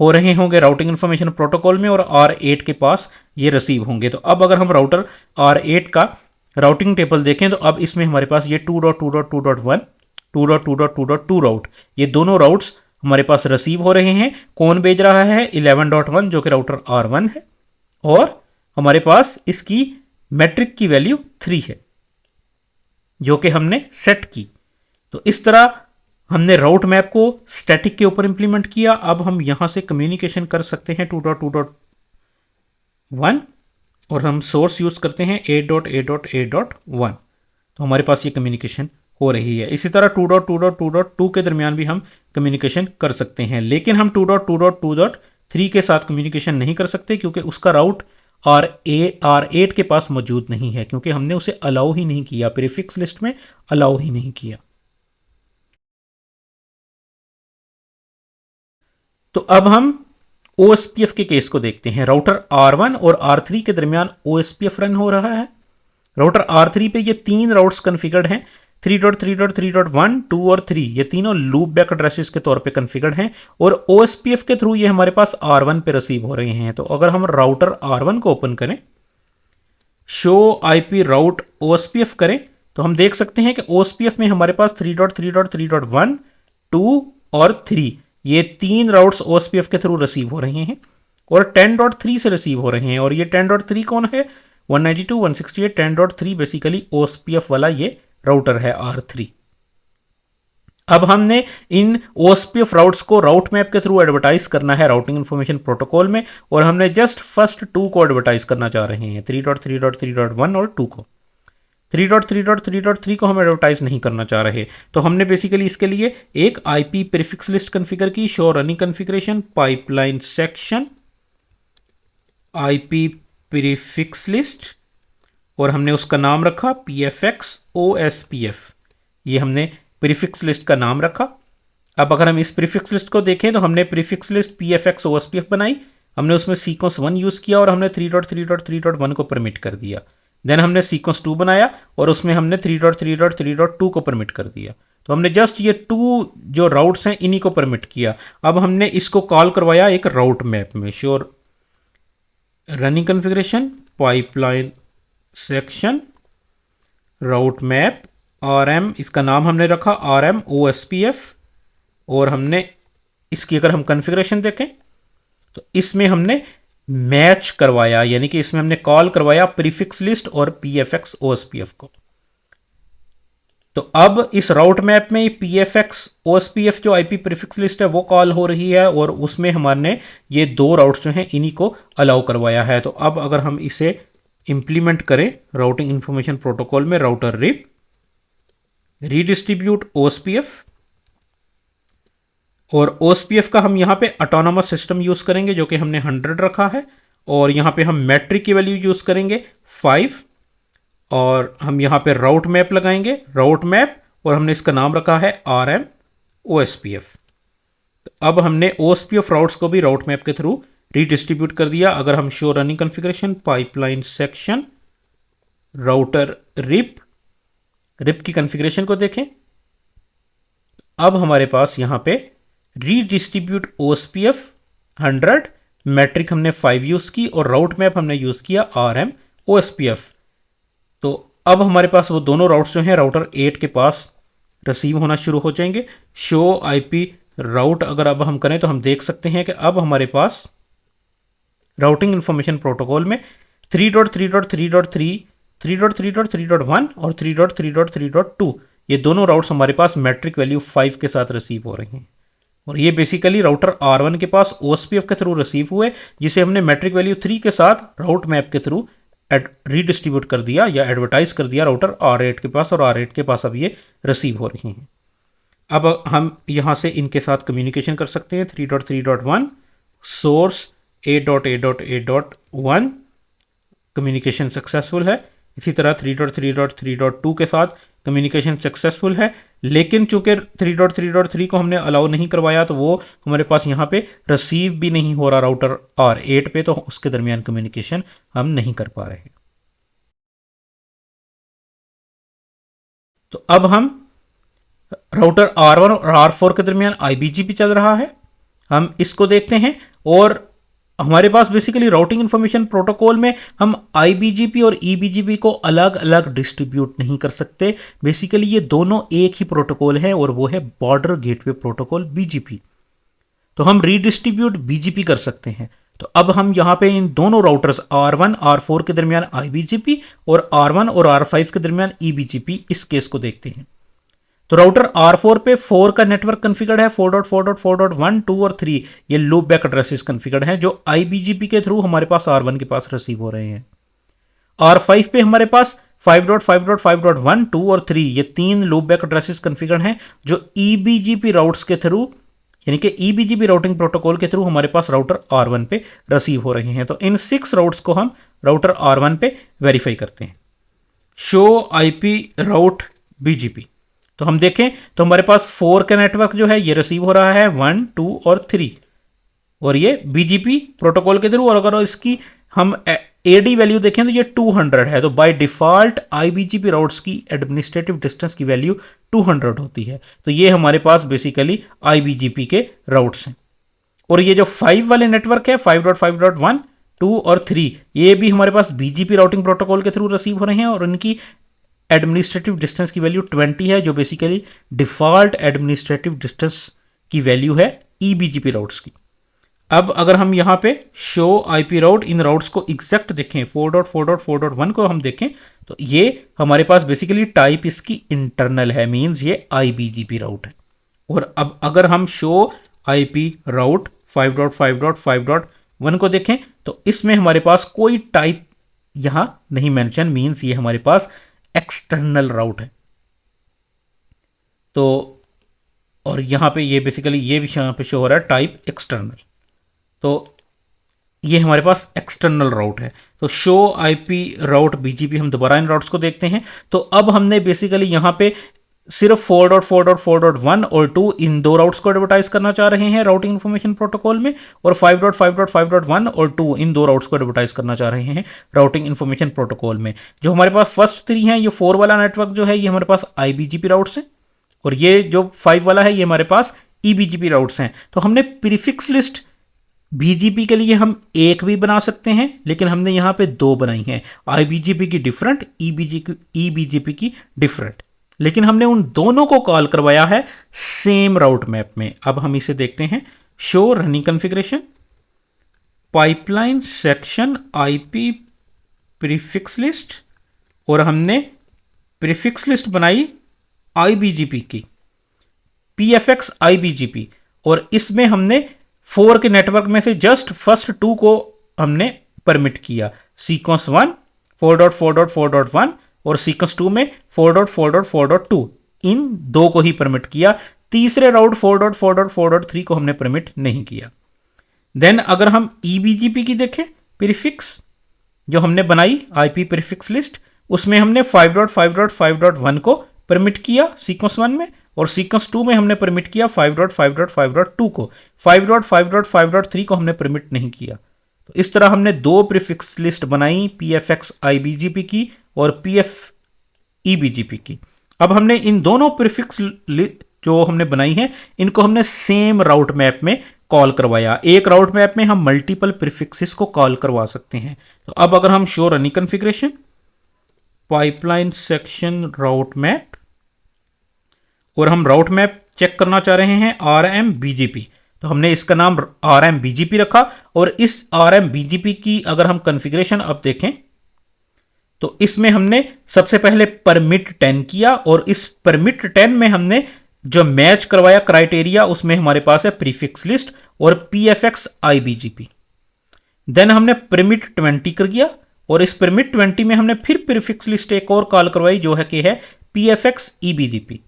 हो रहे होंगे राउटिंग इंफॉर्मेशन प्रोटोकॉल में, और R8 के पास ये रिसीव होंगे। तो अब अगर हम राउटर R8 का राउटिंग टेबल देखें तो अब इसमें हमारे पास ये 2.2.2.1, 2.2.2.2 राउट, ये दोनों राउट्स हमारे पास रिसीव हो रहे हैं। कौन भेज रहा है? 11.1 जो कि राउटर R1 है, और हमारे पास इसकी मैट्रिक की वैल्यू 3 है जो कि हमने सेट की। तो इस तरह हमने राउट मैप को स्टैटिक के ऊपर इंप्लीमेंट किया। अब हम यहां से कम्युनिकेशन कर सकते हैं 2.2.1, और हम सोर्स यूज करते हैं 8.8.8.1। तो हमारे पास ये कम्युनिकेशन हो रही है। इसी तरह 2.2.2.2 के दरमियान भी हम कम्युनिकेशन कर सकते हैं, लेकिन हम 2.2.2.3 के साथ कम्युनिकेशन नहीं कर सकते क्योंकि उसका राउट R8 के पास मौजूद नहीं है, क्योंकि हमने उसे अलाउ ही नहीं किया, प्रीफिक्स लिस्ट में अलाउ ही नहीं किया। तो अब हम OSPF के केस को देखते हैं। राउटर R1 और R3 के दरमियान OSPF रन हो रहा है। राउटर R3 पे ये तीन राउट्स कन्फिगर्ड हैं, 3.3.3.1, 2 और 3, ये तीनों लूप बैक एड्रेसेस के तौर पे कन्फिगर्ड हैं और OSPF के थ्रू ये हमारे पास R1 पे रिसीव हो रहे हैं। तो अगर हम राउटर R1 को ओपन करें, शो IP राउट OSPF करें, तो हम देख सकते हैं कि OSPF में हमारे पास 3.3.3.1, 2 और 3 ये तीन राउट्स OSPF के थ्रू रिसीव हो रहे हैं और 10.3 से रिसीव हो रहे हैं। और ये 10.3 कौन है? 192.168 10.3 बेसिकली OSPF वाला ये राउटर है R3। अब हमने इन OSPF राउट्स को राउट मैप के थ्रू एडवर्टाइज करना है राउटिंग इन्फॉर्मेशन प्रोटोकॉल में, और हमने जस्ट फर्स्ट 2 को एडवर्टाइज करना चाह रहे हैं, 3.3.3.1 और 2 को। 3.3.3.3 को हम एडवर्टाइज नहीं करना चाह रहे, तो हमने बेसिकली इसके लिए एक IP प्रीफिक्स लिस्ट कॉन्फ़िगर की, show running configuration pipeline section IP prefix list, और हमने उसका नाम रखा PFX OSPF। ये हमने प्रीफिक्स लिस्ट का नाम रखा। अब अगर हम इस प्रीफिक्स लिस्ट को देखें तो हमने प्रीफिक्स लिस्ट PFX OSPF बनाई, हमने उसमें सीक्वेंस 1 यूज़ किया और हमने 3.3.3.1 को परमिट कर दिया। देन हमने सीक्वेंस 2 बनाया और उसमें हमने 3.3.3.2 को परमिट कर दिया। तो हमने जस्ट ये 2 जो राउट्स हैं इन्हीं को परमिट किया। अब हमने इसको कॉल करवाया एक राउट मैप में, sure running configuration pipeline section route map RM, इसका नाम हमने रखा RM OSPF, और हमने इसकी अगर हम कॉन्फ़िगरेशन देखें तो इसमें हमने मैच करवाया, यानी कि इसमें हमने कॉल करवाया प्रीफिक्स लिस्ट और PFX OSPF को। तो अब इस राउट मैप में PFX OSPF जो IP प्रीफिक्स लिस्ट है वो कॉल हो रही है और उसमें हमारे ये 2 राउट्स जो हैं इन्हीं को अलाउ करवाया है। तो अब अगर हम इसे इंप्लीमेंट करें राउटिंग इंफॉर्मेशन प्रोटोकॉल में, राउटर रिप रीडिस्ट्रीब्यूट OSPF, और OSPF का हम यहाँ पे ऑटोनोमस सिस्टम यूज़ करेंगे जो कि हमने 100 रखा है, और यहाँ पे हम मैट्रिक की वैल्यू यूज़ करेंगे 5, और हम यहाँ पे राउट मैप लगाएंगे, राउट मैप, और हमने इसका नाम रखा है RM OSPF। तो अब हमने OSPF राउट्स को भी राउट मैप के थ्रू रीडिस्ट्रीब्यूट कर दिया। अगर हम show running configuration pipeline section router rip की कॉन्फ़िगरेशन को देखें, अब हमारे पास यहाँ पे रीडिस्ट्रीब्यूट OSPF 100, मैट्रिक हमने 5 यूज़ की और राउट मैप हमने यूज़ किया RM OSPF। तो अब हमारे पास वो दोनों राउट्स जो हैं राउटर 8 के पास रिसीव होना शुरू हो जाएंगे। शो IP राउट अगर अब हम करें तो हम देख सकते हैं कि अब हमारे पास राउटिंग इंफॉर्मेशन प्रोटोकॉल में 3.3.3.3, 3.3.3.1 और 3.3.3.2 ये दोनों राउट्स हमारे पास मैट्रिक वैल्यू 5 के साथ रिसीव हो रहे हैं, और ये बेसिकली राउटर R1 के पास OSPF के थ्रू रिसीव हुए, जिसे हमने मैट्रिक वैल्यू 3 के साथ राउट मैप के थ्रू रीडिस्ट्रीब्यूट कर दिया या एडवर्टाइज कर दिया राउटर R8 के पास, और R8 के पास अब ये रिसीव हो रही हैं। अब हम यहाँ से इनके साथ कम्युनिकेशन कर सकते हैं। 3.3.1 सोर्स 8.8.8.1 कम्युनिकेशन सक्सेसफुल है। इसी तरह 3.3.3.2 के साथ कम्युनिकेशन सक्सेसफुल है, लेकिन चूंकि 3.3.3 को हमने अलाउ नहीं करवाया तो वो हमारे पास यहाँ पे रिसीव भी नहीं हो रहा राउटर R8 पे, तो उसके दरमियान कम्युनिकेशन हम नहीं कर पा रहे। तो अब हम राउटर R1 और R4 के दरमियान IBGP चल रहा है, हम इसको देखते हैं। और हमारे पास बेसिकली राउटिंग इंफॉर्मेशन प्रोटोकॉल में हम IBGP और EBGP को अलग अलग डिस्ट्रीब्यूट नहीं कर सकते। बेसिकली ये दोनों एक ही प्रोटोकॉल है और वो है बॉर्डर गेटवे प्रोटोकॉल BGP। तो हम रीडिस्ट्रीब्यूट BGP कर सकते हैं। तो अब हम यहाँ पे इन दोनों राउटर्स R1 R4 के दरमियान IBGP और R1 और R5 के दरमियान EBGP इस केस को देखते हैं। तो राउटर R4 पे 4 का नेटवर्क कॉन्फ़िगर्ड है, 4.4.4.1, 2 और 3 ये लूप बैक एड्रेसेस कॉन्फ़िगर्ड हैं जो IBGP के थ्रू हमारे पास R1 के पास रिसीव हो रहे हैं। R5 पे हमारे पास 5.5.5.1, 2 और 3 ये 3 लूपबैक एड्रेसेस कॉन्फ़िगर्ड हैं जो EBGP राउट्स के थ्रू, यानी कि EBGP राउटिंग प्रोटोकॉल के थ्रू हमारे पास राउटर R1 पे रिसीव हो रहे हैं। तो इन 6 राउट्स को हम राउटर R1 पे वेरीफाई करते हैं। शो IP राउट BGP, तो हम देखें तो हमारे पास 4 का नेटवर्क जो है ये रिसीव हो रहा है 1, 2 और 3, और ये BGP प्रोटोकॉल के थ्रू। और अगर इसकी हम AD वैल्यू देखें तो ये 200 है। तो बाय डिफॉल्ट IBGP राउट्स की एडमिनिस्ट्रेटिव डिस्टेंस की वैल्यू 200 होती है। तो ये हमारे पास बेसिकली IBGP के राउट्स हैं। और ये जो 5 वाले नेटवर्क है 5.5.1, 2 और 3 ये भी हमारे पास BGP राउटिंग प्रोटोकॉल के थ्रू रिसीव हो रहे हैं और इनकी एडमिनिस्ट्रेटिव डिस्टेंस की वैल्यू 20 है, जो बेसिकली डिफॉल्ट एडमिनिस्ट्रेटिव डिस्टेंस की वैल्यू है EBGP राउट्स की। अब अगर हम यहाँ पे शो IP राउट इन राउट्स को एग्जैक्ट देखें 4.4.4.1 को हम देखें तो ये हमारे पास बेसिकली टाइप इसकी इंटरनल है, मींस ये IBGP राउट है। और अब अगर हम शो IP राउट 5.5.5.1 को देखें तो इसमें हमारे पास कोई टाइप यहाँ नहीं मेंशन, मींस ये हमारे पास एक्सटर्नल राउट है। तो और यहाँ पे ये बेसिकली ये भी यहाँ पे शो हो रहा है टाइप एक्सटर्नल, तो ये हमारे पास एक्सटर्नल राउट है। तो शो IP राउट BGP हम दोबारा इन राउट्स को देखते हैं। तो अब हमने बेसिकली यहाँ पे सिर्फ 4.4.4.1 और 2 इन 2 राउट्स को एडवर्टाइज करना चाह रहे हैं राउटिंग इन्फॉर्मेशन प्रोटोकॉल में, और 5.5.5.1 और 2 इन 2 राउट्स को एडवर्टाइज करना चाह रहे हैं राउटिंग इन्फॉर्मेशन प्रोटोकॉल में। जो हमारे पास फर्स्ट 3 हैं, ये 4 वाला नेटवर्क जो है ये हमारे पास IBGP राउट्स हैं, और ये जो 5 वाला है ये हमारे पास EBGP राउट्स हैं। तो हमने प्रीफिक्स लिस्ट BGP के लिए हम एक भी बना सकते हैं, लेकिन हमने यहाँ पे 2 बनाई हैं, IBGP की डिफरेंट, EBGP की डिफरेंट, लेकिन हमने उन दोनों को कॉल करवाया है सेम राउट मैप में। अब हम इसे देखते हैं, show running configuration pipeline section IP prefix list, और हमने प्रीफिक्स लिस्ट बनाई IBGP की PFX IBGP, और इसमें हमने 4 के नेटवर्क में से जस्ट फर्स्ट 2 को हमने परमिट किया, सीक्वेंस 1 4.4.4.1 और सीक्वेंस 2 में 4.4.4.2, इन 2 को ही परमिट किया। तीसरे राउट 4.4.4.3 को हमने परमिट नहीं किया। देन अगर हम EBGP की देखें प्रीफिक्स जो हमने बनाई IP प्रीफिक्स लिस्ट, उसमें हमने 5.5.5.1 को परमिट किया सीक्वेंस 1 में, और सीक्वेंस 2 में हमने परमिट किया 5.5.5.2 को, 5.5.5.3 को हमने परमिट नहीं किया। तो इस तरह हमने 2 प्रीफिक्स लिस्ट बनाई, PFX IBGP की और PF EBGP की। अब हमने इन दोनों प्रीफिक्स जो हमने बनाई हैं इनको हमने सेम राउट मैप में कॉल करवाया। एक राउट मैप में हम मल्टीपल प्रीफिक्सेस को कॉल करवा सकते हैं। तो अब अगर हम show running configuration pipeline section route map, और हम राउट मैप चेक करना चाह रहे हैं RMBGP, तो हमने इसका नाम RMBGP रखा, और इस RMBGP की अगर हम कॉन्फ़िगरेशन अब देखें तो इसमें हमने सबसे पहले परमिट 10 किया, और इस परमिट 10 में हमने जो मैच करवाया क्राइटेरिया उसमें हमारे पास है प्रीफिक्स लिस्ट और PFX IBGP। देन हमने परमिट 20 कर दिया, और इस परमिट 20 में हमने फिर प्रीफिक्स लिस्ट एक और कॉल करवाई जो है कि है PFX EBGP।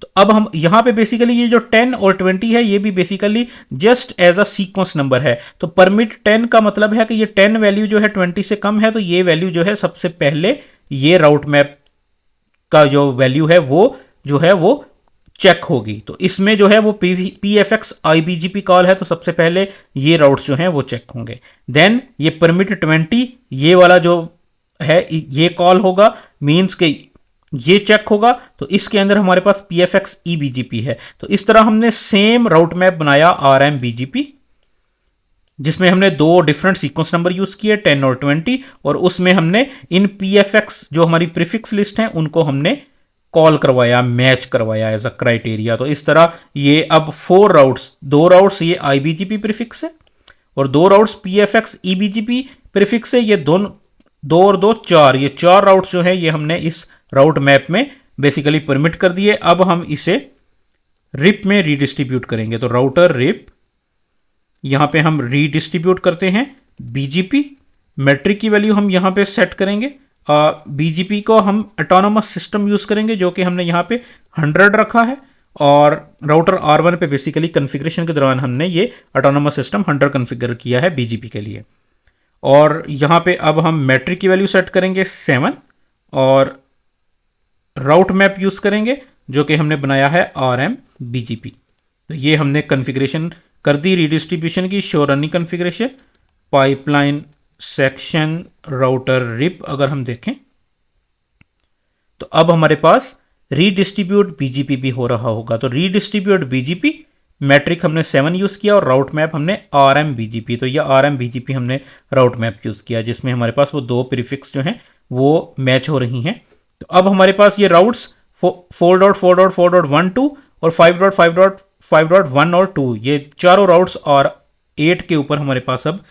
तो अब हम यहाँ पे बेसिकली ये जो 10 और 20 है ये भी basically just as a sequence number है। तो परमिट 10 का मतलब है कि ये 10 वैल्यू जो है 20 से कम है, तो ये वैल्यू जो है सबसे पहले ये राउट मैप का जो वैल्यू है वो जो है वो चेक होगी। तो इसमें जो है वो PFX IBGP कॉल है, तो सबसे पहले ये राउट्स जो हैं वो चेक होंगे। देन ये परमिट 20 ये वाला जो है ये कॉल होगा, मीन्स के ये चेक होगा, तो इसके अंदर हमारे पास PFX EBGP है। तो इस तरह हमने सेम राउट मैप बनाया RMBGP, जिसमें हमने 2 डिफरेंट सीक्वेंस नंबर यूज किए 10 और 20, और उसमें हमने इन PFX जो हमारी प्रीफिक्स लिस्ट हैं उनको हमने कॉल करवाया, मैच करवाया एज अ क्राइटेरिया। तो इस तरह ये अब 4 राउट्स, 2 राउट्स ये IBGP प्रीफिक्स है और 2 राउट्स PFX EBGP प्रीफिक्स है। ये 2 और 2 4, ये 4 राउट्स जो है ये हमने इस राउट मैप में बेसिकली परमिट कर दिए। अब हम इसे रिप में रीडिस्ट्रीब्यूट करेंगे। तो राउटर रिप, यहां पे हम रीडिस्ट्रीब्यूट करते हैं BGP, मैट्रिक की वैल्यू हम यहां पे सेट करेंगे बीजीपी को हम ऑटोनोमस सिस्टम यूज़ करेंगे जो कि हमने यहाँ पे 100 रखा है, और राउटर R1 पे बेसिकली कॉन्फ़िगरेशन के दौरान हमने ये ऑटोनोमस सिस्टम 100 कॉन्फ़िगर किया है बीजीपी के लिए। और यहाँ पे अब हम मैट्रिक की वैल्यू सेट करेंगे 7 और राउट मैप यूज़ करेंगे जो कि हमने बनाया है RM BGP। तो ये हमने कॉन्फ़िगरेशन कर दी रीडिस्ट्रीब्यूशन की, show running configuration, pipeline section router rip अगर हम देखें तो अब हमारे पास रीडिस्ट्रीब्यूट बीजीपी भी हो रहा होगा। तो रीडिस्ट्रीब्यूट बीजीपी मैट्रिक हमने 7 यूज़ किया और राउट मैप हमने RM BGP, तो यह RM BGP हमने राउट मैप यूज़ किया जिसमें हमारे पास वो दो प्रीफिक्स जो हैं वो मैच हो रही हैं। तो अब हमारे पास ये राउट्स 4.4.4.1 और 5.5.5.1 और 2, ये चारों राउट्स और 8 के ऊपर हमारे पास अब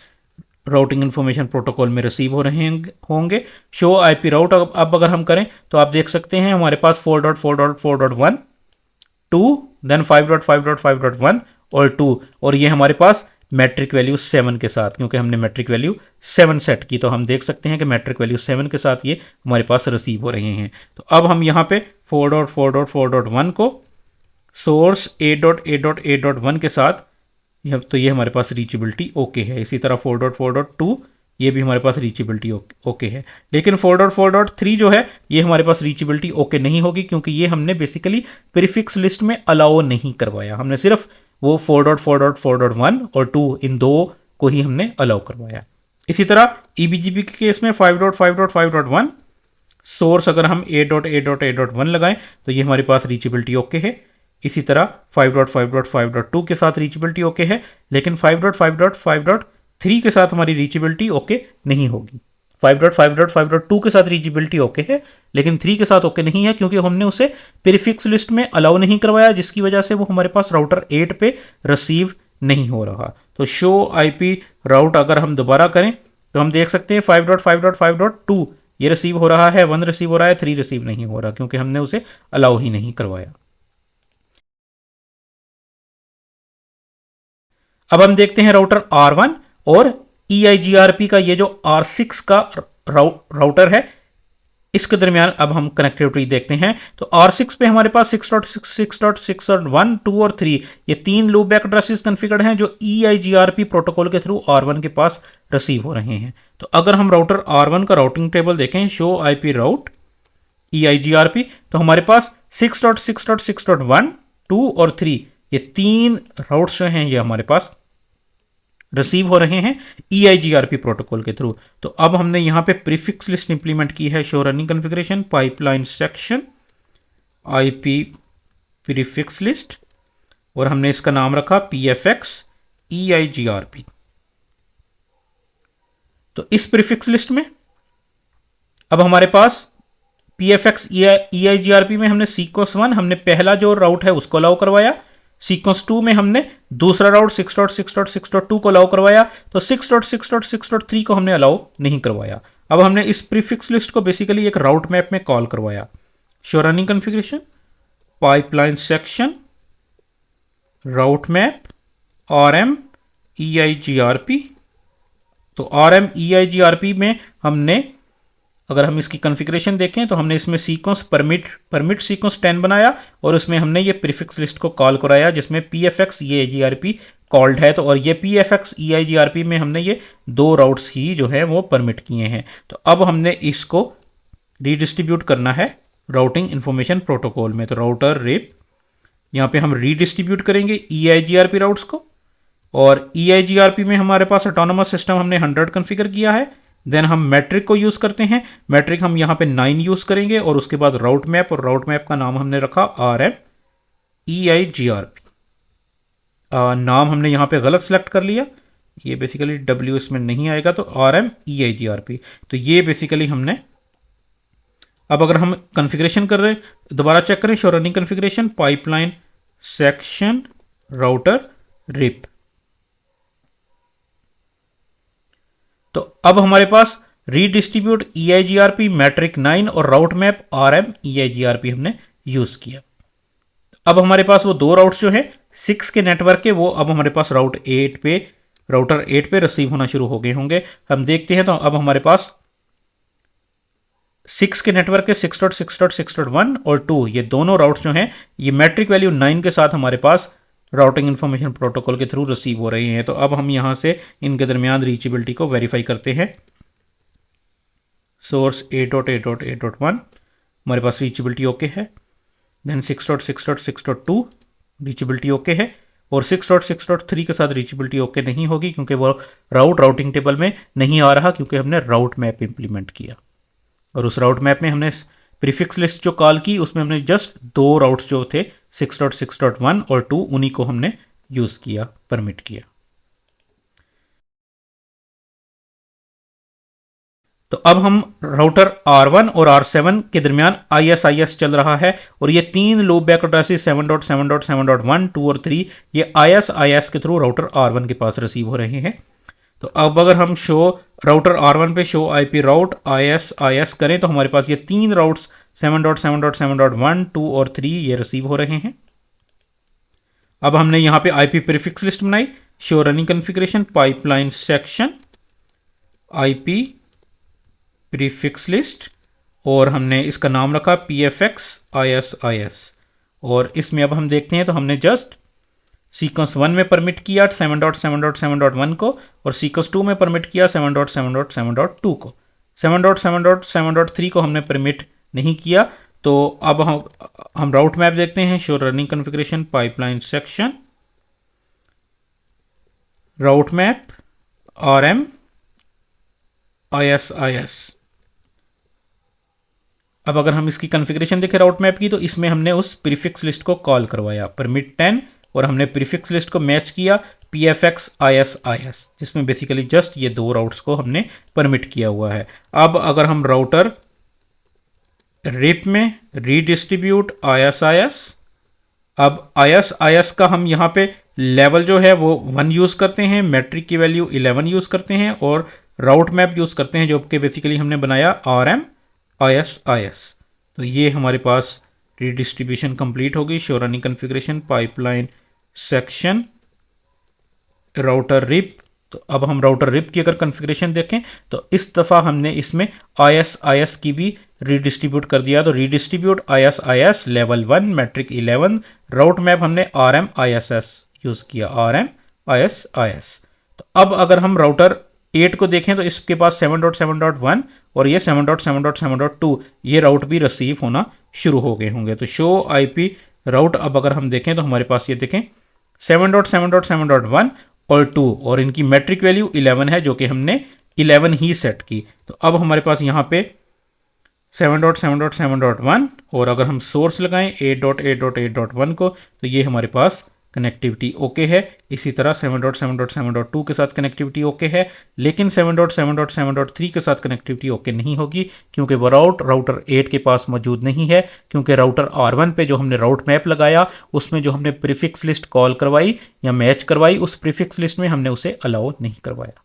राउटिंग इन्फॉर्मेशन प्रोटोकॉल में रिसीव हो रहे होंगे। शो आईपी राउट अब अगर हम करें तो आप देख सकते हैं हमारे पास 4.4.4.1 2 देन 5.5.5.1 और 2, और ये हमारे पास मैट्रिक वैल्यू 7 के साथ, क्योंकि हमने मैट्रिक वैल्यू 7 सेट की तो हम देख सकते हैं कि मैट्रिक वैल्यू 7 के साथ ये हमारे पास रिसीव हो रहे हैं। तो अब हम यहाँ पे 4.4.4.1 को सोर्स 8.8.8.1 के साथ तो ये हमारे पास रीचेबिलिटी ओके है। इसी तरह 4.4.2 ये भी हमारे पास रीचेबिलिटी ओके है। लेकिन 4.4.3 जो है ये हमारे पास रीचेबिलिटी ओके नहीं होगी, क्योंकि ये हमने बेसिकली प्रीफिक्स लिस्ट में अलाउ नहीं करवाया, हमने सिर्फ वो 4.4.4.1 और 2 इन दो को ही हमने अलाउ करवाया। इसी तरह EBGP के केस में 5.5.5.1 सोर्स अगर हम 8.8.8.1 लगाएं तो ये हमारे पास रीचेबिलिटी ओके है। इसी तरह 5.5.5.2 के साथ रीचेबिलिटी ओके है, लेकिन 5.5.5.3 के साथ हमारी रीचेबिलिटी ओके नहीं होगी। 5.5.5.2 के साथ रीचेबिलिटी ओके है, लेकिन 3 के साथ ओके नहीं है, क्योंकि हमने उसे प्रीफिक्स लिस्ट में अलाउ नहीं करवाया, जिसकी वजह से वो हमारे पास राउटर 8 पे रिसीव नहीं हो रहा। तो शो आईपी राउट अगर हम दोबारा करें तो हम देख सकते हैं 5.5.5.2 ये रिसीव हो रहा है, 1 रिसीव हो रहा है, 3 रिसीव नहीं हो रहा, क्योंकि हमने उसे अलाउ ही नहीं करवाया। अब हम देखते हैं राउटर R1 और EIGRP का ये जो R6 का राउटर है इसके दरमियान अब हम कनेक्टिविटी देखते हैं। तो R6 पे हमारे पास 6.6.6.1 2 और 3 ये 3 लूप बैक एड्रेसेस कॉन्फ़िगर्ड हैं जो EIGRP प्रोटोकॉल के थ्रू R1 के पास रिसीव हो रहे हैं। तो अगर हम राउटर R1 का राउटिंग टेबल देखें, शो IP राउट EIGRP, तो हमारे पास 6.6.6.1 2 और 3 ये 3 राउट्स जो हैं ये हमारे पास रिसीव हो रहे हैं EIGRP प्रोटोकॉल के थ्रू। तो अब हमने यहाँ पे प्रीफिक्स लिस्ट इंप्लीमेंट की है, show running configuration pipeline section IP prefix list, और हमने इसका नाम रखा PFX EIGRP। तो इस प्रीफिक्स लिस्ट में अब हमारे पास PFX EIGRP में हमने सीक्वेंस 1 हमने पहला जो राउट है उसको अलाउ करवाया, सीक्वेंस 2 में हमने दूसरा राउट 6.6.6.2 को अलाउ करवाया, तो 6.6.6.3 को हमने अलाउ नहीं करवाया। अब हमने इस प्रीफिक्स लिस्ट को बेसिकली एक राउट मैप में कॉल करवाया, show running configuration pipeline section route map RM EIGRP। तो RM EIGRP में हमने अगर हम इसकी कॉन्फ़िगरेशन देखें तो हमने इसमें सीक्वेंस परमिट सीक्वेंस 10 बनाया और उसमें हमने ये प्रीफिक्स लिस्ट को कॉल कराया जिसमें PFX EIGRP कॉल्ड है। तो और ये PFX EIGRP में हमने ये 2 राउट्स ही जो है वो परमिट किए हैं। तो अब हमने इसको रीडिस्ट्रीब्यूट करना है राउटिंग इन्फॉर्मेशन प्रोटोकॉल में। तो राउटर रिप यहाँ पे हम रीडिस्ट्रीब्यूट करेंगे EIGRP राउट्स को, और EIGRP में हमारे पास ऑटोनोमस सिस्टम हमने 100 कॉन्फ़िगर किया है। देन हम मैट्रिक को यूज़ करते हैं, मैट्रिक हम यहाँ पे 9 यूज़ करेंगे, और उसके बाद राउट मैप, और राउट मैप का नाम हमने रखा RM EIGRP। नाम हमने यहाँ पे गलत सेलेक्ट कर लिया, ये बेसिकली W इसमें नहीं आएगा, तो RM EIGRP। तो ये बेसिकली हमने अब अगर हम कॉन्फ़िगरेशन कर रहे दोबारा चेक करें, show running configuration pipeline section router rib. तो अब हमारे पास रीडिस्ट्रीब्यूट EIGRP मैट्रिक 9 और राउट मैप RM EIGRP हमने यूज किया। अब हमारे पास वो 2 राउट्स जो है 6 के नेटवर्क के, वो अब हमारे पास राउटर 8 पे रिसीव होना शुरू हो गए होंगे। हम देखते हैं तो अब हमारे पास 6 के नेटवर्क है 6.6.6.1 और 2, ये दोनों राउट्स जो हैं ये मैट्रिक वैल्यू 9 के साथ हमारे पास राउटिंग इन्फॉर्मेशन प्रोटोकॉल के थ्रू रिसीव हो रहे हैं। तो अब हम यहाँ से इनके दरमियान रीचेबिलिटी को वेरीफाई करते हैं। सोर्स 8.8.8.1 हमारे पास रीचेबिलिटी ओके है, देन 6.6.6.2 रीचेबिलिटी ओके है, और 6.6.3 के साथ रीचेबिलिटी ओके नहीं होगी क्योंकि वो राउटिंग टेबल में नहीं आ रहा, क्योंकि हमने राउट मैप इंप्लीमेंट किया और उस राउट मैप में हमने प्रीफिक्स लिस्ट जो कॉल की उसमें हमने जस्ट 2 राउट्स जो थे 6.6.1 और 2 उन्हीं को हमने यूज़ किया, परमिट किया। तो अब हम राउटर R1 और R7 के दरमियान IS चल रहा है और ये 3 लूप बैक एड्रेसेस 7.7.7.1, 2 और 3 ये IS के थ्रू राउटर R1 के पास रिसीव हो रहे हैं। तो अब अगर हम शो राउटर R1 पे शो IP राउट IS करें तो हमारे पास ये 3 राउट्स 7.7.7.1, 2 और 3 ये रिसीव हो रहे हैं। अब हमने यहाँ पे IP प्रीफिक्स लिस्ट बनाई, show running configuration pipeline section IP prefix list, और हमने इसका नाम रखा PFX IS। और इसमें अब हम देखते हैं तो हमने जस्ट सीक्वेंस 1 में परमिट किया 7.7.7.1 को और सीक्वेंस 2 में परमिट किया 7.7.7.2 को। 7.7.7.3 को हमने परमिट नहीं किया। तो अब हम राउट मैप देखते हैं, show running configuration pipeline section route map RM IS। अब अगर हम इसकी कॉन्फ़िगरेशन देखें राउट मैप की तो इसमें हमने उस प्रीफिक्स लिस्ट को कॉल करवाया परमिट 10 और हमने प्रीफिक्स लिस्ट को मैच किया PFX IS, जिसमें बेसिकली जस्ट ये 2 राउट्स को हमने परमिट किया हुआ है। अब अगर हम राउटर रिप में रीडिस्ट्रीब्यूट IS, अब IS का हम यहाँ पे लेवल जो है वो 1 यूज़ करते हैं, मैट्रिक की वैल्यू 11 यूज़ करते हैं और राउट मैप यूज़ करते हैं जो कि बेसिकली हमने बनाया RM IS। तो ये हमारे पास रीडिस्ट्रीब्यूशन कंप्लीट होगी। Show running configuration pipeline section router rib. तो अब हम राउटर रिप की अगर कॉन्फ़िगरेशन देखें तो इस दफ़ा हमने इसमें IS की भी रीडिस्ट्रीब्यूट कर दिया। तो redistribute IS level 1 metric 11, route map हमने RM ISS यूज़ किया, RM IS। तो अब अगर हम राउटर 8 को देखें तो इसके पास 7.7.1 और ये 7.7.7.2 ये राउट भी रिसीव होना शुरू हो गए होंगे। तो शो IP राउट अब अगर हम देखें तो हमारे पास ये देखें 7.7.7.1 और 2 और इनकी मैट्रिक वैल्यू 11 है जो कि हमने 11 ही सेट की। तो अब हमारे पास यहाँ पे 7.7.7.1 और अगर हम सोर्स लगाएं 8.8.8.1 को तो ये हमारे पास कनेक्टिविटी ओके है। इसी तरह 7.7.7.2 के साथ कनेक्टिविटी ओके है, लेकिन 7.7.7.3 के साथ कनेक्टिविटी ओके नहीं होगी क्योंकि वो राउटर 8 के पास मौजूद नहीं है, क्योंकि राउटर R1 पे जो हमने राउट मैप लगाया उसमें जो हमने प्रीफिक्स लिस्ट कॉल करवाई या मैच करवाई उस प्रीफिक्स लिस्ट में हमने उसे अलाउ नहीं करवाया।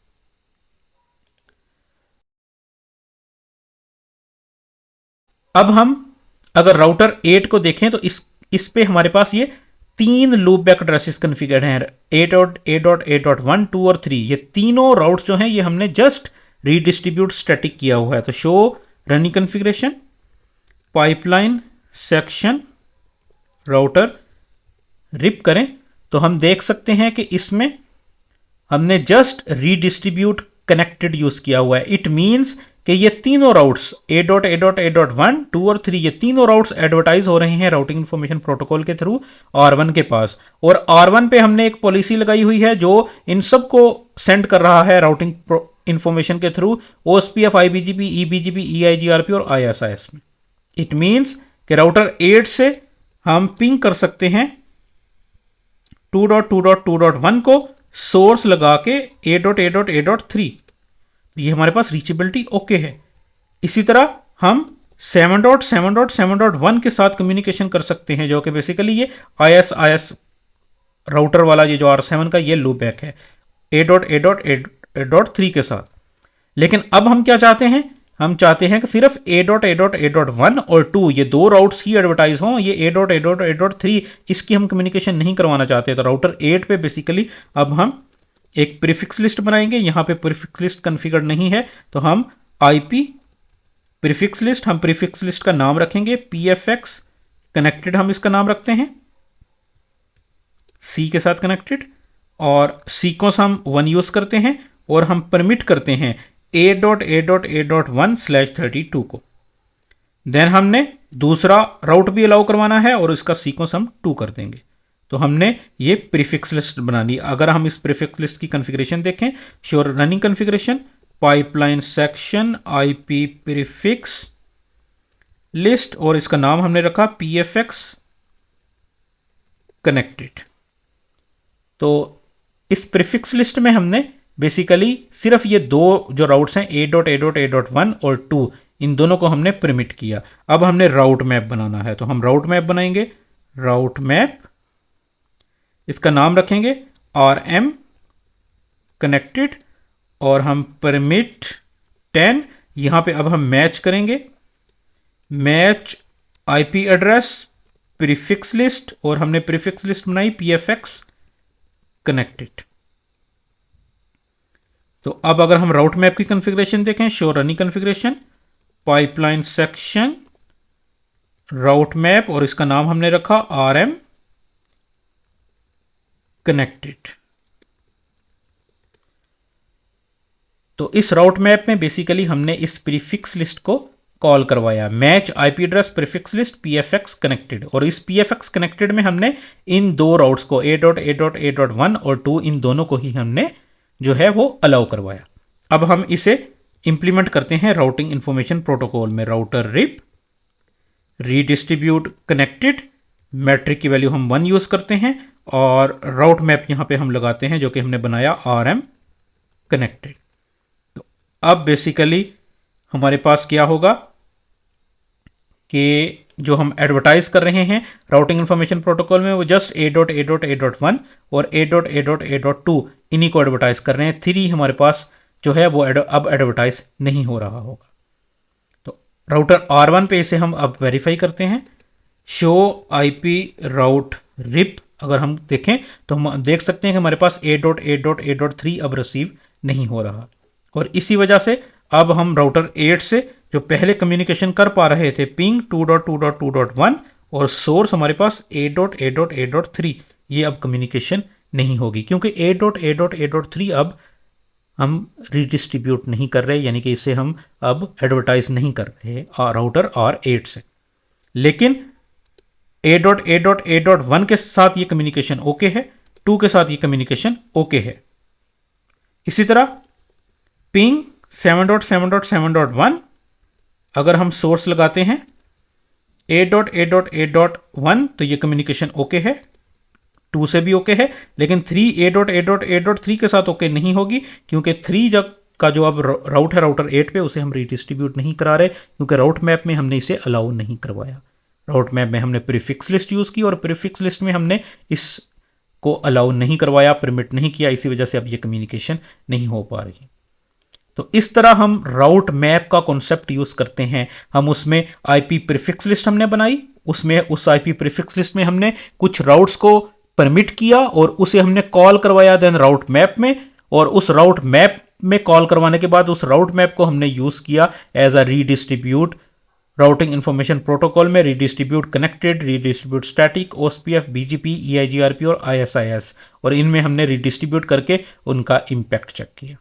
अब हम अगर राउटर 8 को देखें तो इस पे हमारे पास ये 3 लूप बैक एड्रेसेस कॉन्फ़िगर्ड हैं 8.8.8.1, 2 और 3। ये तीनों राउट्स जो हैं ये हमने जस्ट रीडिस्ट्रीब्यूट स्टैटिक किया हुआ है। तो show running configuration pipeline section router rip करें तो हम देख सकते हैं कि इसमें हमने जस्ट रीडिस्ट्रीब्यूट कनेक्टेड यूज़ किया हुआ है। इट मीन्स कि ये तीनों राउट्स 8.8.8.1, 2 और 3 ये तीनों राउट्स एडवर्टाइज हो रहे हैं राउटिंग इन्फॉर्मेशन प्रोटोकॉल के थ्रू R1 के पास, और R1 पे हमने एक पॉलिसी लगाई हुई है जो इन सब को सेंड कर रहा है राउटिंग इन्फॉर्मेशन के through OSPF, IBGP, EBGP, EIGRP और ISIS में। इट मीन्स कि राउटर 8 से हम पिंग कर सकते हैं 2.2.2.1 को सोर्स लगा के 8.8.8.3। ये हमारे पास रीचेबिलिटी ओके है। इसी तरह हम 7.7.7.1 के साथ कम्युनिकेशन कर सकते हैं जो कि बेसिकली ये IS राउटर वाला ये जो R7 का ये लूप बैक है 8.8.8.3 के साथ। लेकिन अब हम क्या चाहते हैं, हम चाहते हैं कि सिर्फ 8.8.8.1 और 2 ये 2 राउट्स ही एडवर्टाइज हों, ये 8.8.8.3 इसकी हम कम्युनिकेशन नहीं करवाना चाहते। तो राउटर 8 पे बेसिकली अब हम एक प्रीफिक्स लिस्ट बनाएंगे। यहाँ पे प्रीफिक्स लिस्ट कॉन्फ़िगर नहीं है तो हम IP प्रीफिक्स लिस्ट, हम प्रीफिक्स लिस्ट का नाम रखेंगे pfx कनेक्टेड, हम इसका नाम रखते हैं C के साथ कनेक्टेड, और सीक्वेंस हम 1 यूज करते हैं और हम परमिट करते हैं a.a.a.1/32 को। देन हमने दूसरा राउट भी अलाउ करवाना है और इसका सीक्वेंस हम 2 कर देंगे। तो हमने ये प्रीफिक्स लिस्ट बना ली। अगर हम इस प्रीफिक्स लिस्ट की कॉन्फ़िगरेशन देखें, sure running configuration, pipeline section IP prefix list, और इसका नाम हमने रखा pfx कनेक्टेड। तो इस प्रीफिक्स लिस्ट में हमने बेसिकली सिर्फ ये दो जो राउट्स हैं a.a.a.1 और 2, इन दोनों को हमने परमिट किया। अब हमने राउट मैप बनाना है, तो हम राउट मैप बनाएंगे। राउट मैप, इसका नाम रखेंगे rm कनेक्टेड, और हम परमिट 10। यहां पे अब हम मैच करेंगे, match IP address prefix list, और हमने प्रीफिक्स लिस्ट बनाई pfx कनेक्टेड। तो अब अगर हम राउट मैप की कॉन्फ़िगरेशन देखें, show running configuration, pipeline section route map, और इसका नाम हमने रखा rm कनेक्टेड। तो इस राउट मैप में बेसिकली हमने इस प्रीफिक्स लिस्ट को कॉल करवाया, match IP address prefix list pfx connected, और इस pfx कनेक्टेड में हमने इन दो राउट्स को a.a.a.1 और 2, इन दोनों को ही हमने जो है वो अलाउ करवाया। अब हम इसे इंप्लीमेंट करते हैं राउटिंग इंफॉर्मेशन प्रोटोकॉल में। Router rip redistribute connected, metric की वैल्यू हम 1 यूज करते हैं, और राउट मैप यहां पे हम लगाते हैं जो कि हमने बनाया rm कनेक्टेड। तो अब बेसिकली हमारे पास क्या होगा कि जो हम एडवर्टाइज कर रहे हैं राउटिंग इंफॉर्मेशन प्रोटोकॉल में, वो जस्ट a.a.a.1 और a.a.a.2 इन्हीं को एडवर्टाइज कर रहे हैं। 3 हमारे पास जो है वो अब एडवर्टाइज नहीं हो रहा होगा। तो राउटर R1 पे इसे हम अब वेरीफाई करते हैं, शो आईपी राउट रिप। अगर हम देखें तो हम देख सकते हैं कि हमारे पास a.a.a.3 अब रिसीव नहीं हो रहा, और इसी वजह से अब हम राउटर 8 से जो पहले कम्युनिकेशन कर पा रहे थे पिंग 2.2.2.1 और सोर्स हमारे पास a.a.a.3, ये अब कम्युनिकेशन नहीं होगी, क्योंकि a.a.a.3 अब हम रीडिस्ट्रीब्यूट नहीं कर रहे, यानी कि इसे हम अब एडवर्टाइज नहीं कर रहे राउटर R8 से। लेकिन a.a.a.1 के साथ ये कम्युनिकेशन ओके है, 2 के साथ ये कम्युनिकेशन ओके है। इसी तरह पिंग 7.7.7.1, अगर हम सोर्स लगाते हैं a.a.a.1 तो ये कम्युनिकेशन ओके है, 2 से भी ओके है, लेकिन 3 a.a.a.3 के साथ ओके नहीं होगी, क्योंकि 3 जब का जो अब राउट है राउटर 8 पे, उसे हम रीडिस्ट्रीब्यूट नहीं करा रहे, क्योंकि राउट मैप में हमने इसे अलाउ नहीं करवाया। राउट मैप में हमने प्रीफिक्स लिस्ट यूज़ की और प्रीफिक्स लिस्ट में हमने इस को अलाउ नहीं करवाया, परमिट नहीं किया, इसी वजह से अब ये कम्युनिकेशन नहीं हो पा रही। तो इस तरह हम राउट मैप का कॉन्सेप्ट यूज़ करते हैं। हम उसमें आईपी प्रीफिक्स लिस्ट हमने बनाई, उसमें उस आईपी प्रीफिक्स लिस्ट में हमने कुछ राउट्स को परमिट किया और उसे हमने कॉल करवाया देन राउट मैप में, और उस राउट मैप में कॉल करवाने के बाद उस राउट मैप को हमने यूज़ किया as a redistribute routing information protocol में, redistribute connected, redistribute static, OSPF, BGP, EIGRP और ISIS, और इनमें हमने रीडिस्ट्रीब्यूट करके उनका इम्पैक्ट चेक किया।